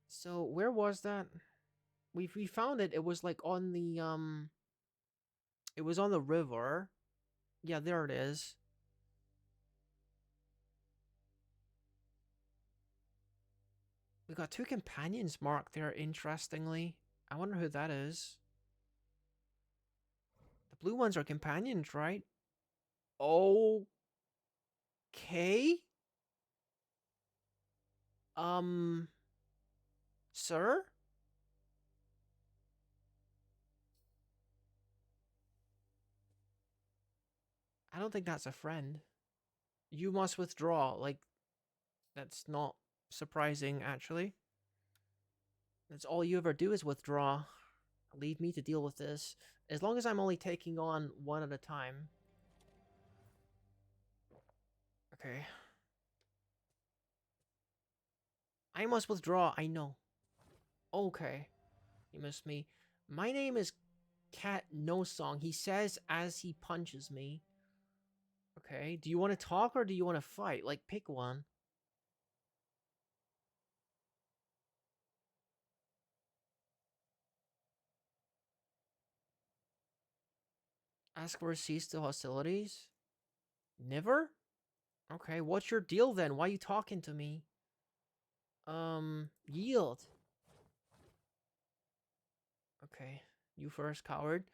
So, where was that? We found it. It was like on the, It was on the river. Yeah, there it is. We got 2 companions marked there, interestingly. I wonder who that is. The blue ones are companions, right? Okay. Sir? I don't think that's a friend. You must withdraw. Like, that's not surprising, actually. That's all you ever do is withdraw. Leave me to deal with this. As long as I'm only taking on one at a time. Okay. I must withdraw, I know. Okay. You missed me. My name is Cat No Song. He says as he punches me. Okay. Do you want to talk or do you want to fight? Like, pick one. Ask for a cease to hostilities? Never? Okay, what's your deal then? Why are you talking to me? Yield. Okay, you first, coward.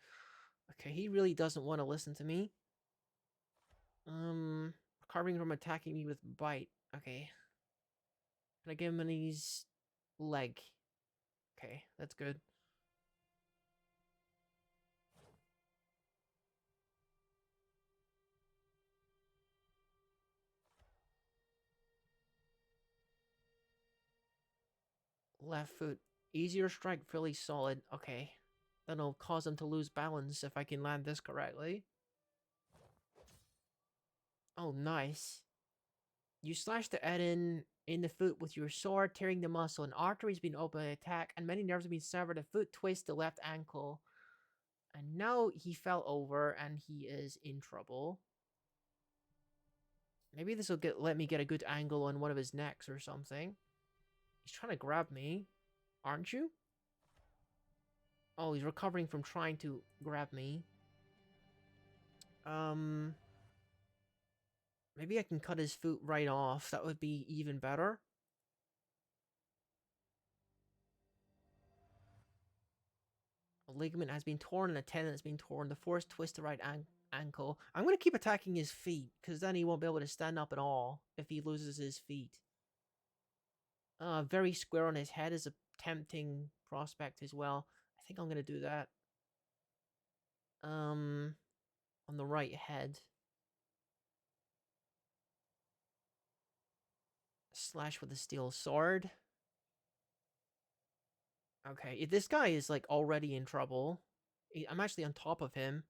Okay, he really doesn't want to listen to me. Carving from attacking me with bite. Okay. Can I give him his leg? Okay, that's good. Left foot. Easier strike, fairly solid. Okay. That'll cause him to lose balance if I can land this correctly. Oh, nice. You slash the Eden in the foot with your sword, tearing the muscle. An artery has been opened by attack, and many nerves have been severed. The foot twists the left ankle. And now he fell over, and he is in trouble. Maybe this will let me get a good angle on one of his necks or something. He's trying to grab me. Aren't you? Oh, he's recovering from trying to grab me. Maybe I can cut his foot right off. That would be even better. A ligament has been torn and a tendon has been torn. The force twist the right ankle. I'm going to keep attacking his feet, because then he won't be able to stand up at all if he loses his feet. Very square on his head is a tempting prospect as well. I think I'm going to do that. On the right head. Slash with a steel sword. Okay, this guy is like already in trouble. I'm actually on top of him.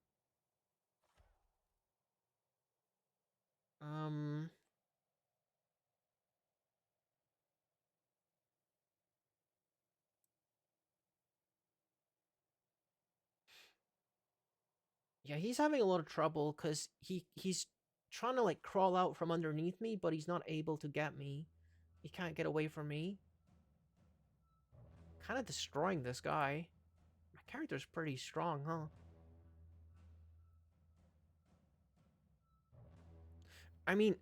Yeah, he's having a lot of trouble because he's trying to like crawl out from underneath me, but he's not able to get me. He can't get away from me. Kind of destroying this guy. My character's pretty strong, huh? I mean,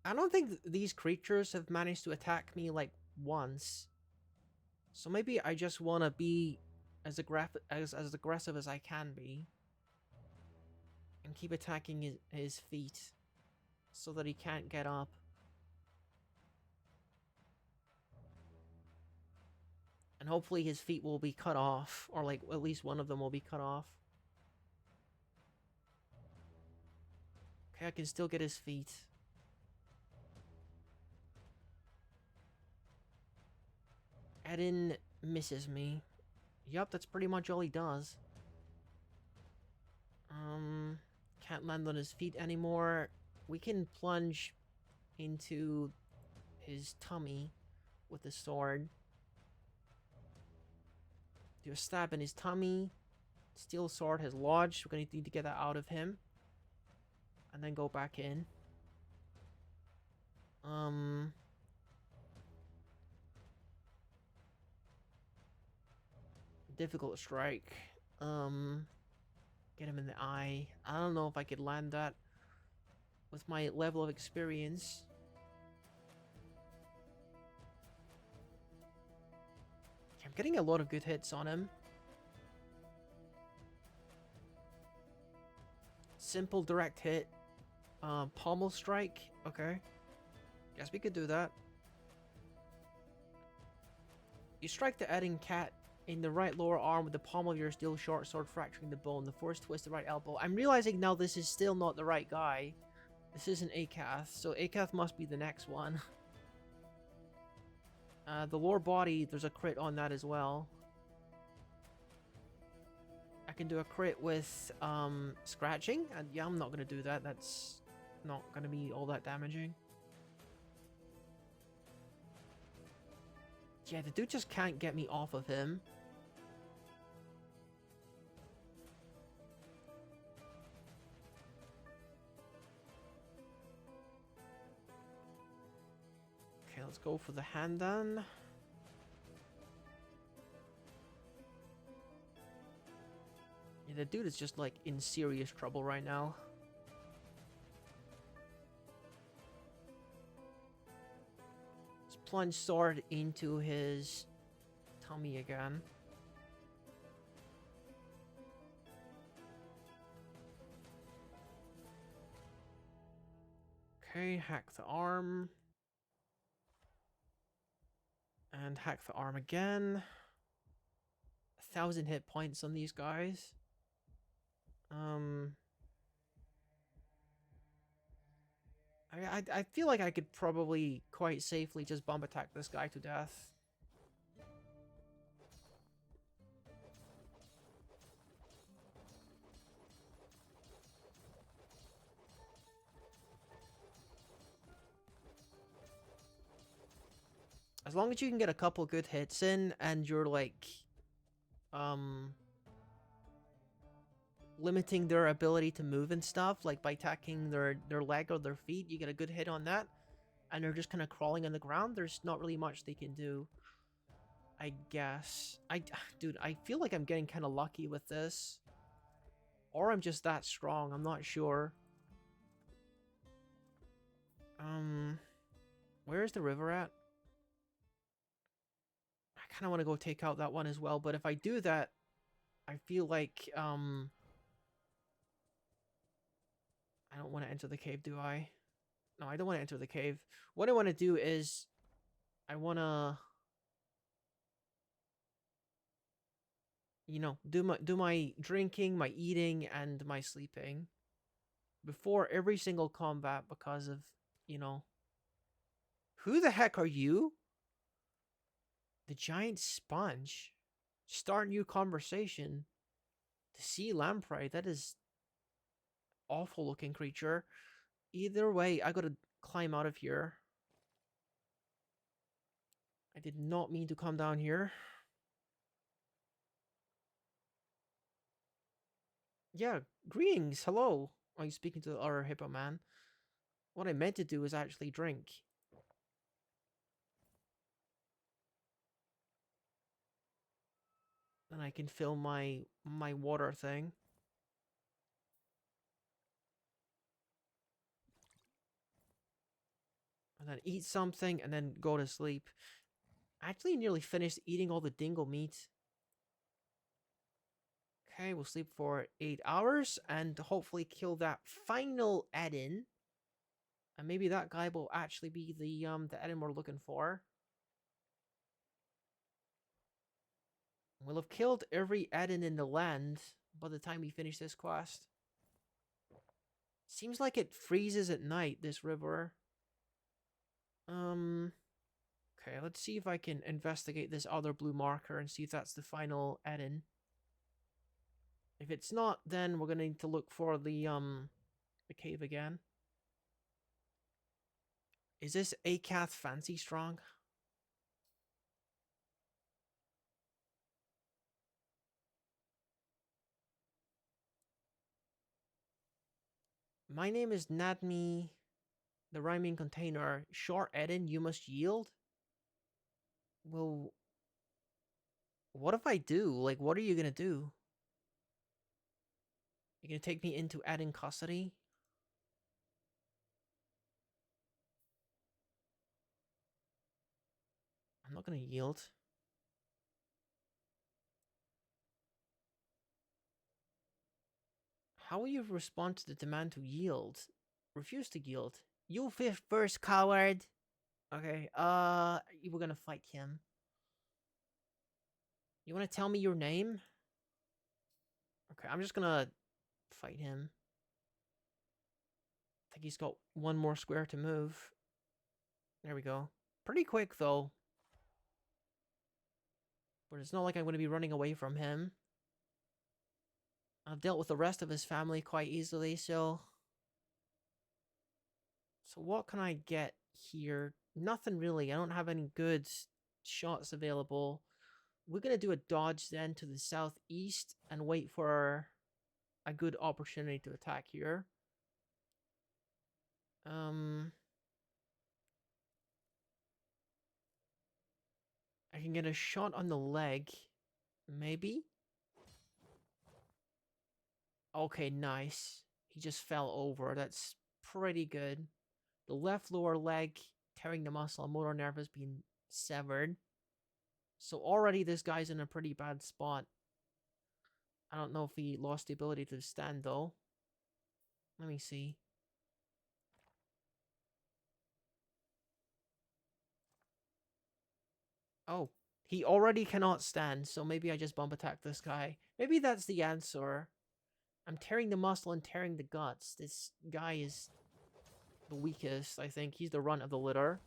I don't think these creatures have managed to attack me like once. So maybe I just want to be as aggressive as I can be. And keep attacking his feet. So that he can't get up. And hopefully his feet will be cut off. Or like at least one of them will be cut off. Okay, I can still get his feet. Eden misses me. Yup, that's pretty much all he does. Can't land on his feet anymore. We can plunge into his tummy with the sword. Do a stab in his tummy. Steel sword has lodged. We're gonna need to get that out of him. And then go back in. Difficult strike. Get him in the eye. I don't know if I could land that with my level of experience. I'm getting a lot of good hits on him. Simple direct hit. Pommel strike. Okay. Guess we could do that. You strike the Eden cat in the right lower arm with the pommel of your steel short sword, fracturing the bone. The force twist the right elbow. I'm realizing now this is still not the right guy. This isn't Akath, so Akath must be the next one. The lower body, there's a crit on that as well. I can do a crit with scratching, and yeah, I'm not going to do that. That's not going to be all that damaging. Yeah, the dude just can't get me off of him. Okay, let's go for the hand then. Yeah, the dude is just like in serious trouble right now. Let's plunge sword into his tummy again. Okay, hack the arm. And hack the arm again. 1,000 hit points on these guys. I feel like I could probably quite safely just bomb attack this guy to death. As long as you can get a couple good hits in and you're like limiting their ability to move and stuff, like by attacking their leg or their feet, you get a good hit on that, and they're just kind of crawling on the ground, there's not really much they can do, I guess. Dude, I feel like I'm getting kind of lucky with this. Or I'm just that strong, I'm not sure. Where's the river at? I kind of want to go take out that one as well, but if I do that, I feel like I don't want to enter the cave, do I? No, I don't want to enter the cave. What I want to do is I want to, do my drinking, my eating, and my sleeping before every single combat because of, you know, who the heck are you? The giant sponge. Start new conversation. The sea lamprey. That is awful looking creature. Either way, I gotta climb out of here. I did not mean to come down here. Yeah, greetings, hello. Are you speaking to the other hippo man? What I meant to do is actually drink. Then I can fill my water thing. And then eat something and then go to sleep. I actually nearly finished eating all the dingo meat. Okay, we'll sleep for 8 hours and hopefully kill that final Eden. And maybe that guy will actually be the Eden we're looking for. We'll have killed every Eden in the land by the time we finish this quest. Seems like it freezes at night, this river. Okay, let's see if I can investigate this other blue marker and see if that's the final Eden. If it's not, then we're gonna need to look for the cave again. Is this Akath Fancy Strong? My name is Nadmi, the rhyming container. Short Eden, you must yield? Well, what if I do? Like, what are you gonna do? You gonna take me into Eden custody? I'm not gonna yield. How will you respond to the demand to yield? Refuse to yield. You fifth first, coward! Okay, you were gonna fight him. You wanna tell me your name? Okay, I'm just gonna fight him. I think he's got one more square to move. There we go. Pretty quick, though. But it's not like I'm gonna be running away from him. I've dealt with the rest of his family quite easily, so... So what can I get here? Nothing really. I don't have any good shots available. We're going to do a dodge then to the southeast and wait for a good opportunity to attack here. I can get a shot on the leg. Maybe? Okay, nice. He just fell over. That's pretty good. The left lower leg, tearing the muscle and motor nerve has been severed. So already this guy's in a pretty bad spot. I don't know if he lost the ability to stand, though. Let me see. Oh, he already cannot stand, so maybe I just bump attack this guy. Maybe that's the answer. I'm tearing the muscle and tearing the guts. This guy is the weakest, I think. He's the runt of the litter.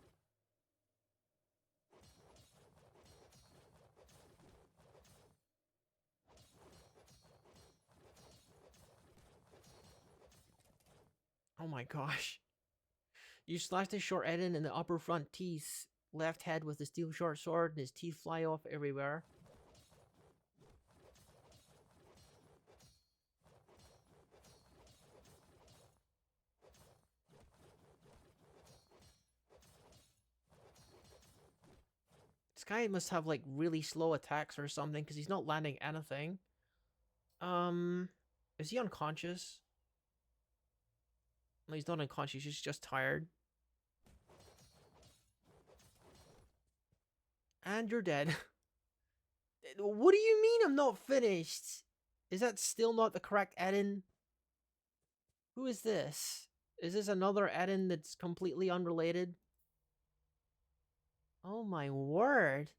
Oh my gosh. You slashed his short Eden in the upper front teeth. Left head with the steel short sword, and his teeth fly off everywhere. This guy must have like really slow attacks or something because he's not landing anything. Is he unconscious? No, he's not unconscious, he's just tired. And you're dead. What do you mean I'm not finished? Is that still not the correct Eden? Who is this? Is this another Eden that's completely unrelated? Oh my word.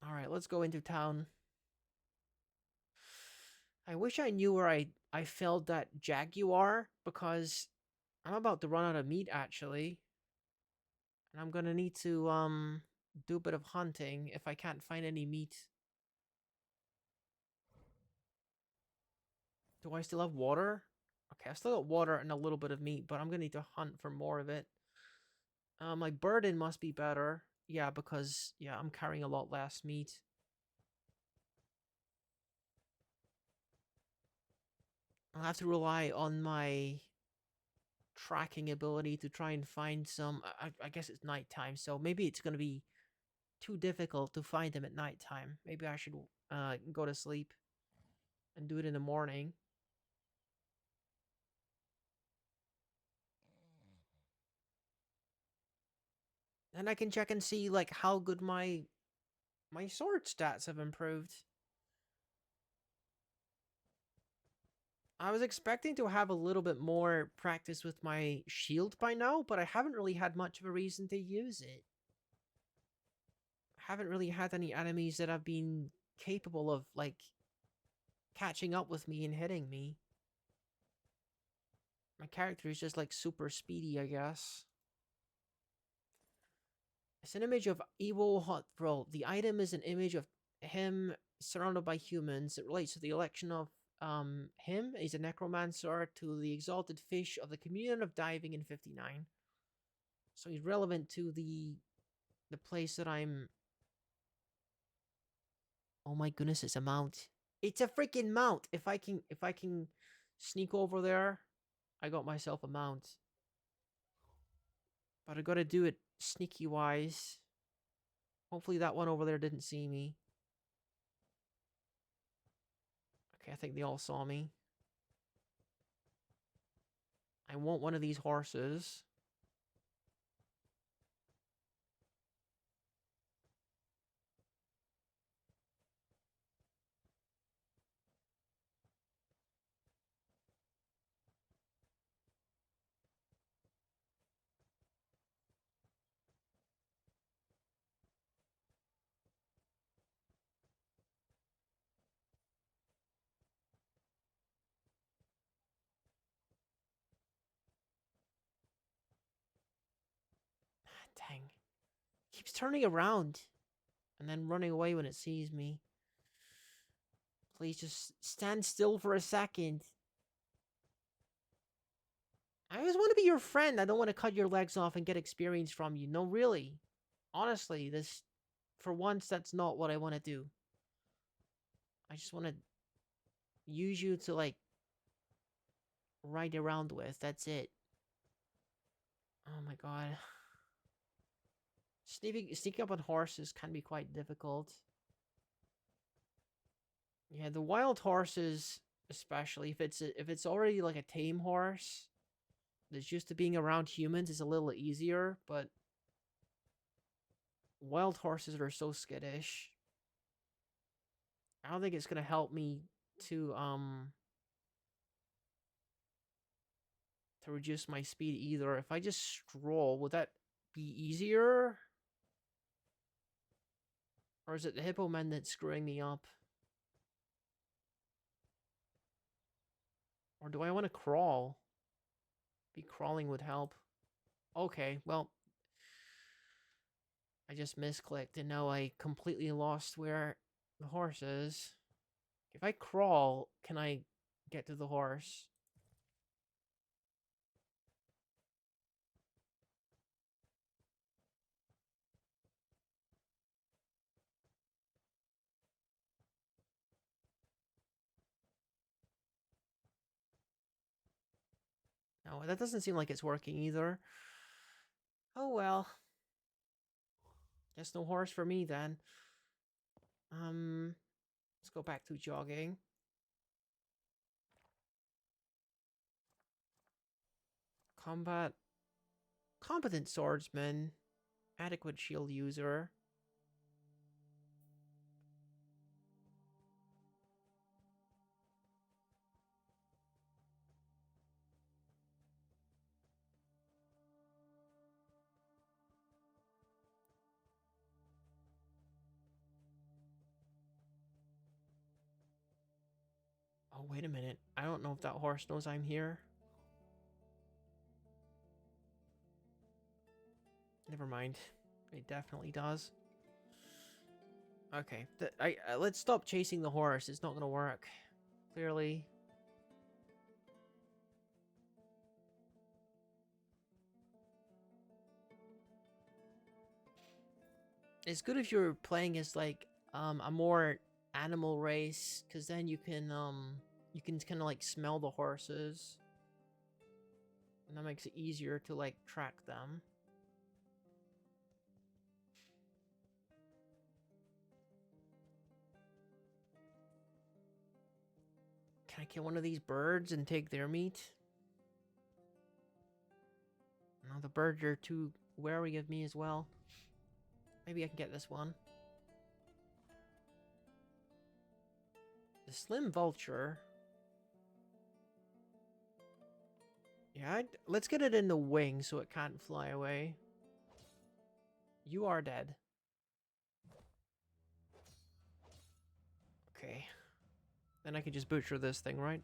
Alright, let's go into town. I wish I knew where I felled that jaguar, because I'm about to run out of meat, actually. And I'm gonna need to, do a bit of hunting if I can't find any meat. Do I still have water? Okay, I still got water and a little bit of meat, but I'm gonna need to hunt for more of it. My burden must be better. Yeah, because, yeah, I'm carrying a lot less meat. I'll have to rely on my tracking ability to try and find some. I guess it's nighttime, so maybe it's gonna be too difficult to find them at nighttime. Maybe I should go to sleep and do it in the morning. And I can check and see like how good my sword stats have improved. I was expecting to have a little bit more practice with my shield by now, but I haven't really had much of a reason to use it. I haven't really had any enemies that have been capable of, like, catching up with me and hitting me. My character is just, like, super speedy, I guess. It's an image of evil hot bro. The item is an image of him surrounded by humans. It relates to the election of him. He's a necromancer to the exalted fish of the communion of diving in 59. So he's relevant to the place that I'm. Oh my goodness, it's a mount. It's a freaking mount. If I can sneak over there, I got myself a mount. But I gotta do it sneaky wise. Hopefully that one over there didn't see me. Okay, I think they all saw me. I want one of these horses. Dang. Keeps turning around and then running away when it sees me. Please just stand still for a second. I just want to be your friend. I don't want to cut your legs off and get experience from you. No, really. Honestly, this, for once, that's not what I want to do. I just want to use you to, like, ride around with. That's it. Oh my god. Sneaking up on horses can be quite difficult. Yeah, the wild horses, especially if it's already like a tame horse that's used to being around humans, is a little easier, but wild horses are so skittish. I don't think it's gonna help me to to reduce my speed either. If I just stroll, would that be easier? Or is it the hippo men that's screwing me up? Or do I want to crawl? Maybe crawling would help. Okay, well, I just misclicked and now I completely lost where the horse is. If I crawl, can I get to the horse? No, that doesn't seem like it's working either. Oh well. Guess no horse for me then. Let's go back to jogging. Combat. Competent swordsman. Adequate shield user. Oh, wait a minute. I don't know if that horse knows I'm here. Never mind. It definitely does. Okay. Let's stop chasing the horse. It's not going to work. Clearly. It's good if you're playing as like a more animal race, because then you can kind of like smell the horses. And that makes it easier to like track them. Can I kill one of these birds and take their meat? No, the birds are too wary of me as well. Maybe I can get this one. The slim vulture. Yeah, let's get it in the wing so it can't fly away. You are dead. Okay. Then I can just butcher this thing, right?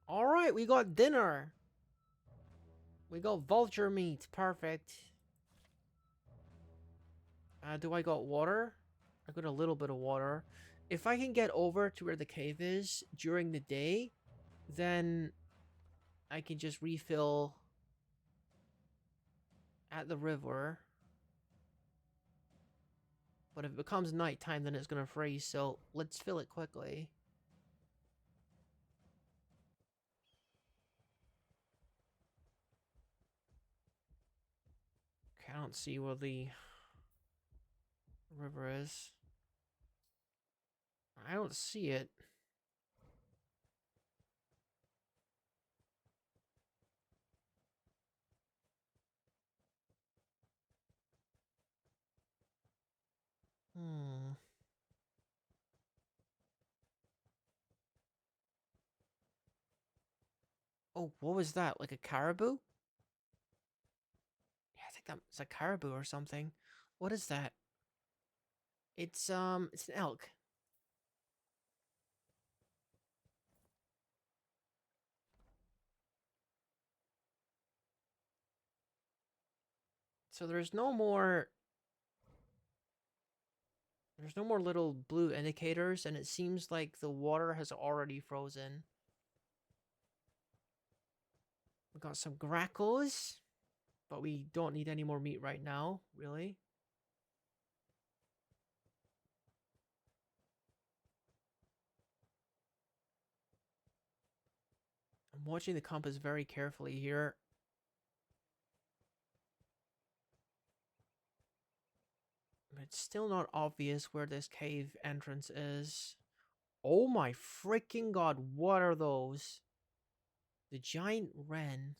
Alright, we got dinner. We got vulture meat. Perfect. Do I got water? I got a little bit of water. If I can get over to where the cave is during the day, then I can just refill at the river. But if it becomes nighttime, then it's going to freeze, so let's fill it quickly. Okay, I don't see where the river is. I don't see it. Hmm. Oh, what was that? Like a caribou? Yeah, I think that's a caribou or something. What is that? It's an elk. So there's no more little blue indicators, and it seems like the water has already frozen. We got some grackles, but we don't need any more meat right now, really. I'm watching the compass very carefully here. But it's still not obvious where this cave entrance is. Oh my freaking god, what are those? The giant wren.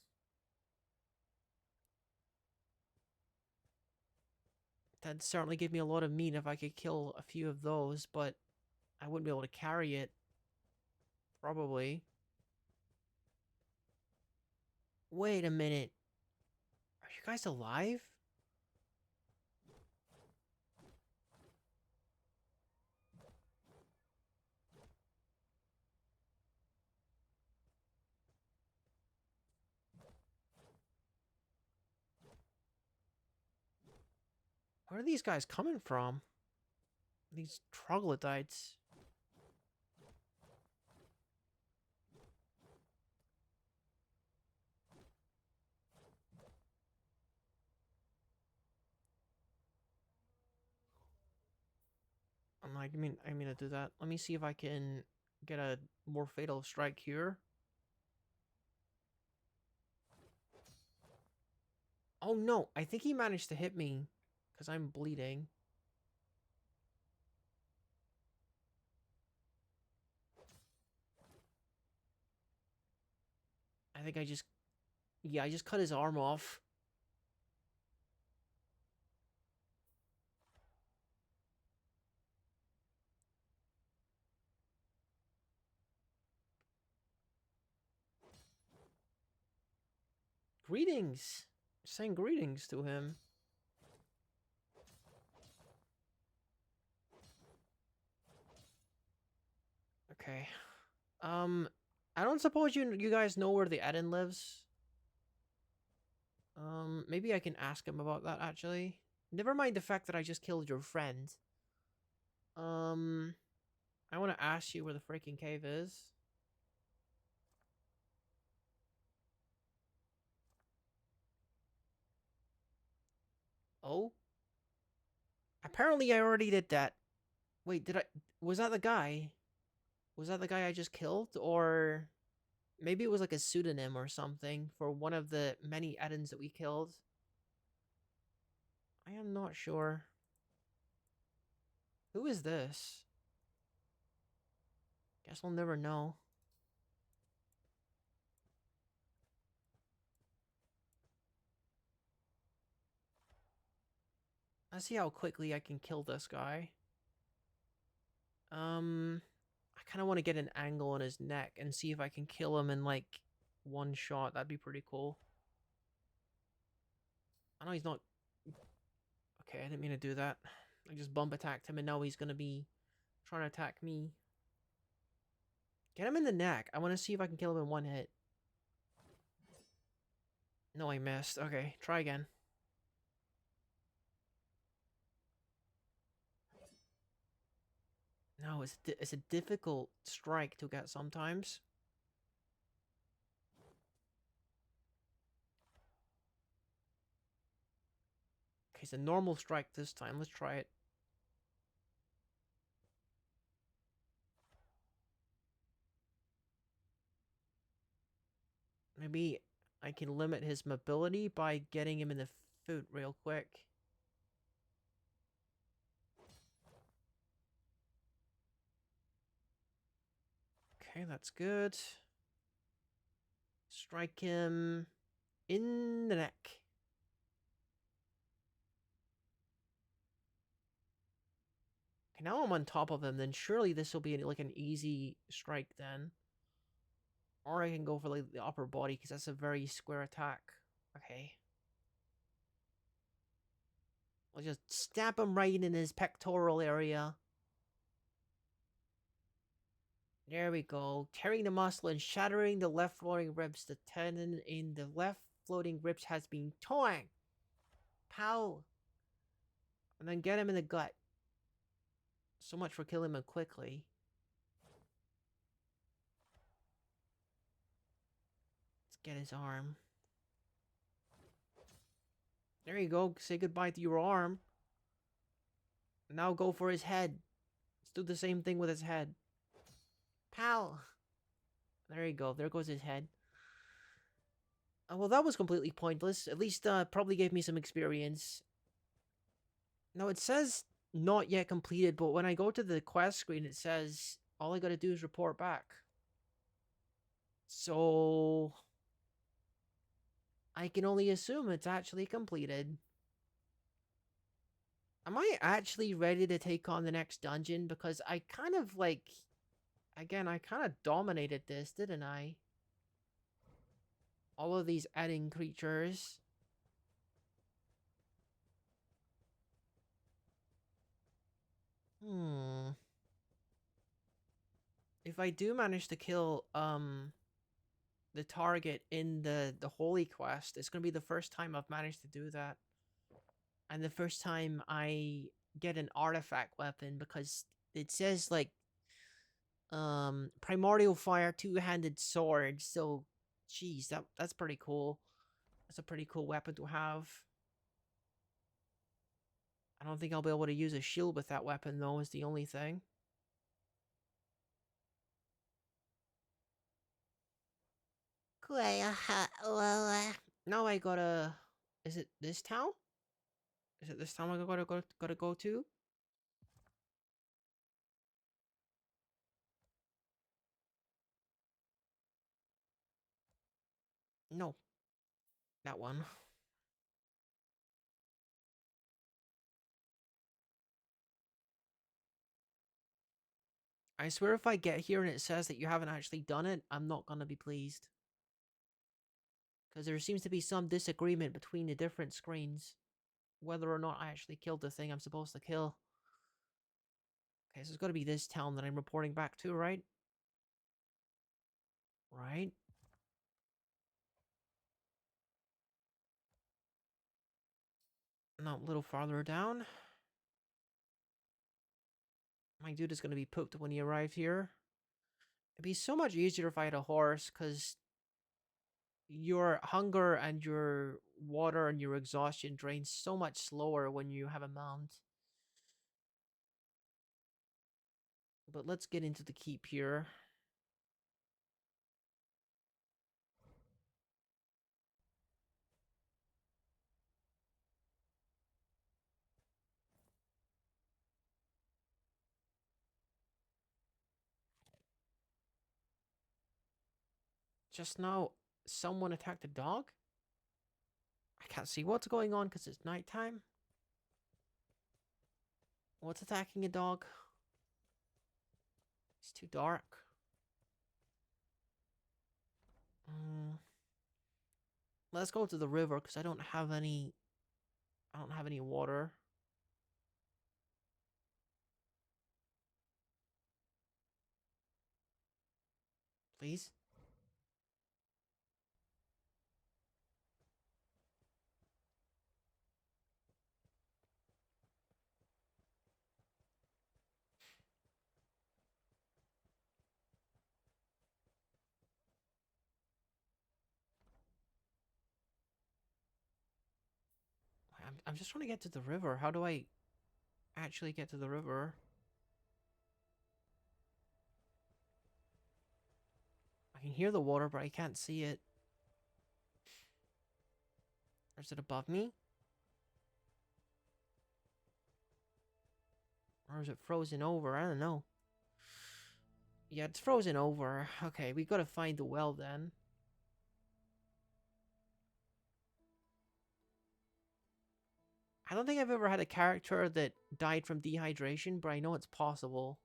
That'd certainly give me a lot of meat if I could kill a few of those, but I wouldn't be able to carry it. Probably. Wait a minute. Are you guys alive? Where are these guys coming from? These troglodytes. I mean to do that. Let me see if I can get a more fatal strike here. Oh no, I think he managed to hit me because I'm bleeding. I think I just... Yeah, I just cut his arm off. Greetings. Saying greetings to him. Okay. I don't suppose you guys know where the Eden lives? Maybe I can ask him about that, actually. Never mind the fact that I just killed your friend. Um, I want to ask you where the freaking cave is. Oh? Apparently I already did that. Wait, did I... Was that the guy? Was that the guy I just killed? Or... Maybe it was like a pseudonym or something for one of the many Edens that we killed. I am not sure. Who is this? Guess we'll never know. Let's see how quickly I can kill this guy. I kind of want to get an angle on his neck and see if I can kill him in like one shot. That'd be pretty cool. I know he's not... Okay, I didn't mean to do that. I just bump attacked him and now he's gonna be trying to attack me. Get him in the neck. I want to see if I can kill him in one hit. No, I missed. Okay, try again. No, it's a difficult strike to get sometimes. Okay, it's a normal strike this time. Let's try it. Maybe I can limit his mobility by getting him in the foot real quick. Okay, that's good. Strike him in the neck. Okay, now I'm on top of him, then surely this will be like an easy strike then. Or I can go for like the upper body, because that's a very square attack. Okay. I'll just stab him right in his pectoral area. There we go. Tearing the muscle and shattering the left floating ribs. The tendon in the left floating ribs has been torn. Pow. And then get him in the gut. So much for killing him quickly. Let's get his arm. There you go. Say goodbye to your arm. Now go for his head. Let's do the same thing with his head. Pow! There you go. There goes his head. Well, that was completely pointless. At least, probably gave me some experience. Now, it says not yet completed, but when I go to the quest screen, it says all I gotta do is report back. So... I can only assume it's actually completed. Am I actually ready to take on the next dungeon? Because I kind of, like... Again, I kind of dominated this, didn't I? All of these adding creatures. If I do manage to kill, the target in the holy quest, it's gonna be the first time I've managed to do that. And the first time I get an artifact weapon, because it says, like, primordial fire two-handed sword, so geez, that's pretty cool. That's a pretty cool weapon to have. I don't think I'll be able to use a shield with that weapon though, is the only thing. Well, now I gotta... Is it this town? Is it this town I gotta go to? No, that one. I swear if I get here and it says that you haven't actually done it, I'm not gonna be pleased. Because there seems to be some disagreement between the different screens. Whether or not I actually killed the thing I'm supposed to kill. Okay, so it's gotta be this town that I'm reporting back to, right? Right? Not a little farther down. My dude is gonna be pooped when he arrives here. It'd be so much easier if I had a horse, because your hunger and your water and your exhaustion drains so much slower when you have a mount. But let's get into the keep here. Just now, someone attacked a dog? I can't see what's going on because it's nighttime. What's attacking a dog? It's too dark. Mm, let's go to the river because I don't have any. I don't have any water. Please. I'm just trying to get to the river. How do I actually get to the river? I can hear the water, but I can't see it. Or is it above me? Or is it frozen over? I don't know. Yeah, it's frozen over. Okay, we gotta find the well then. I don't think I've ever had a character that died from dehydration, but I know it's possible.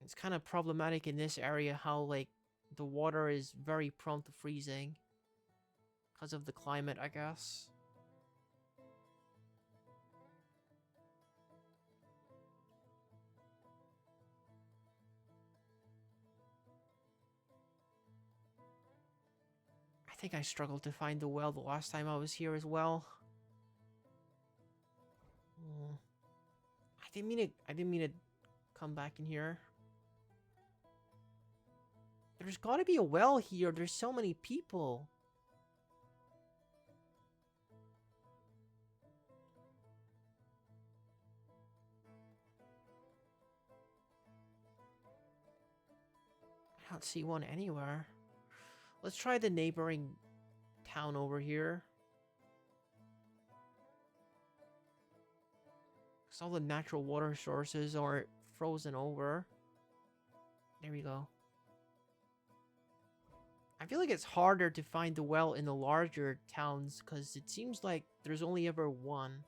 It's kind of problematic in this area how, like, the water is very prone to freezing. Because of the climate, I guess. I think I struggled to find the well the last time I was here as well. Mm. I didn't mean to come back in here. There's gotta be a well here. There's so many people. I don't see one anywhere. Let's try the neighboring town over here. Because all the natural water sources are frozen over. There we go. I feel like it's harder to find the well in the larger towns because it seems like there's only ever one.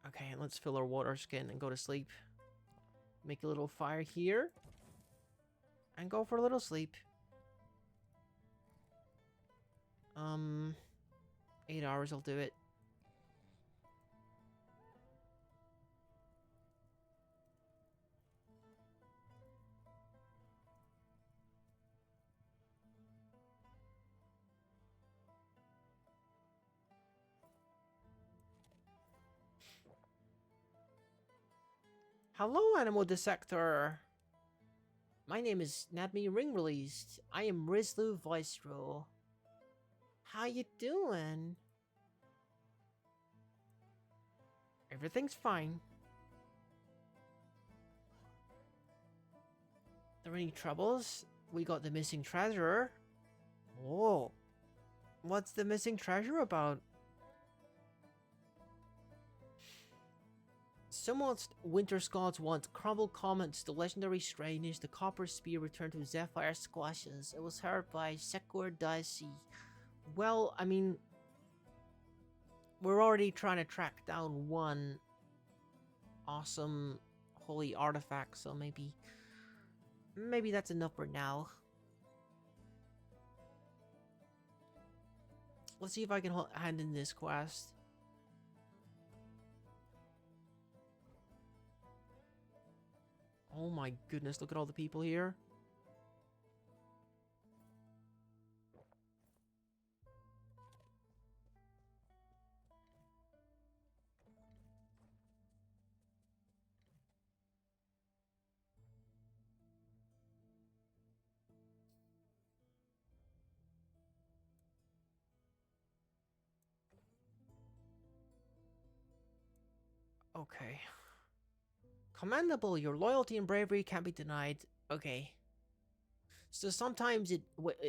Okay, and let's fill our water skin and go to sleep. Make a little fire here. And go for a little sleep. 8 hours will do it. Hello, Animal Dissector. My name is Nadmi Ring Released. I am Rizlu Viceroy. How you doing? Everything's fine. There any troubles? We got the missing treasure. Oh, what's the missing treasure about? Someone's Winter Scots want Crumble comments the legendary strangeness the copper spear returned to Zephyr Squashes. It was heard by Sekur Daisi. Well, I mean, we're already trying to track down one awesome holy artifact, so maybe that's enough for now. Let's see if I can hand in this quest. Oh my goodness, look at all the people here. Okay. Commendable, your loyalty and bravery can't be denied. Okay. So sometimes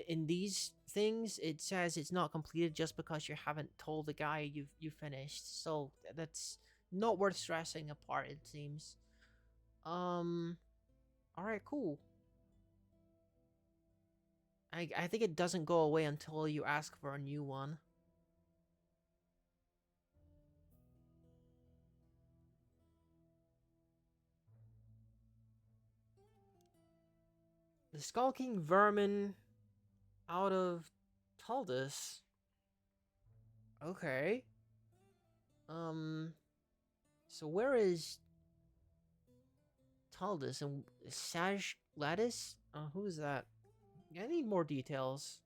in these things it says it's not completed just because you haven't told the guy you finished. So that's not worth stressing apart, it seems. All right, cool. I think it doesn't go away until you ask for a new one. The skulking vermin out of Taldus. Okay. So where is Taldus and Saj Lattice? Who is that? I need more details.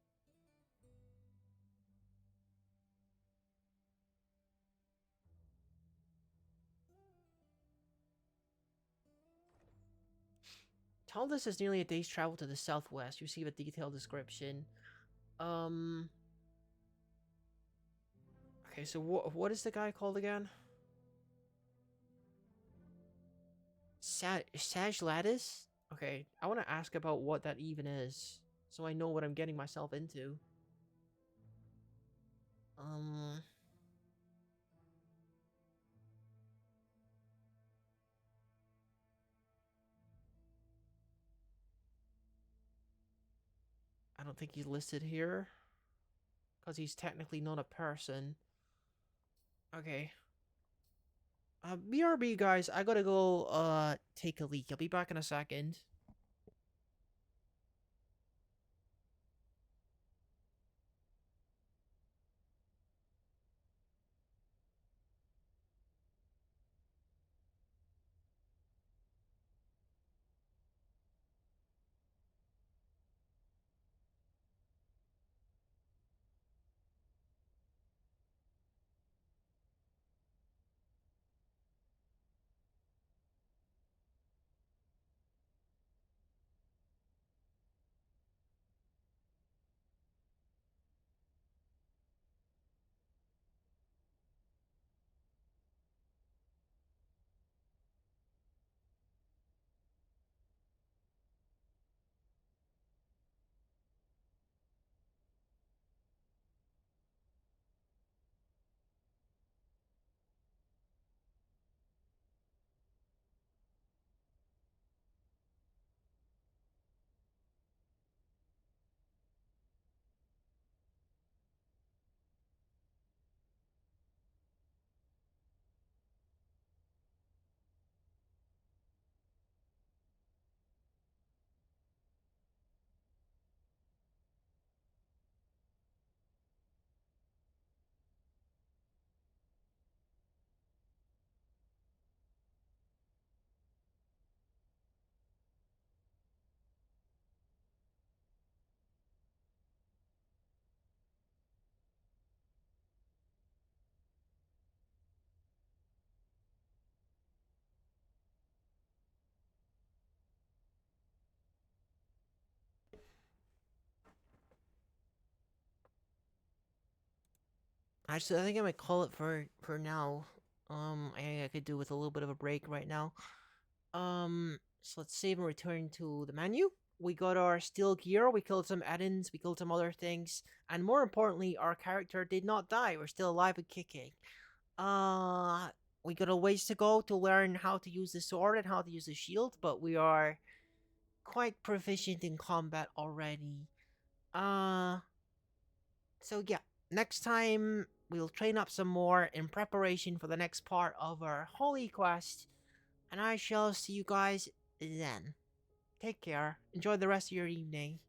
Taldus is nearly a day's travel to the southwest. You receive a detailed description. Um. Okay, so what is the guy called again? Saj Lattice? Okay, I want to ask about what that even is, so I know what I'm getting myself into. Um. I don't think he's listed here, because he's technically not a person. Okay. BRB guys, I gotta go take a leak. I'll be back in a second. Actually, I think I might call it for now. I could do with a little bit of a break right now. So let's save and return to the menu. We got our steel gear, we killed some add-ins, we killed some other things, and more importantly, our character did not die. We're still alive and kicking. Uh, we got a ways to go to learn how to use the sword and how to use the shield, but we are quite proficient in combat already. Uh, so yeah, next time we'll train up some more in preparation for the next part of our holy quest, and I shall see you guys then. Take care. Enjoy the rest of your evening.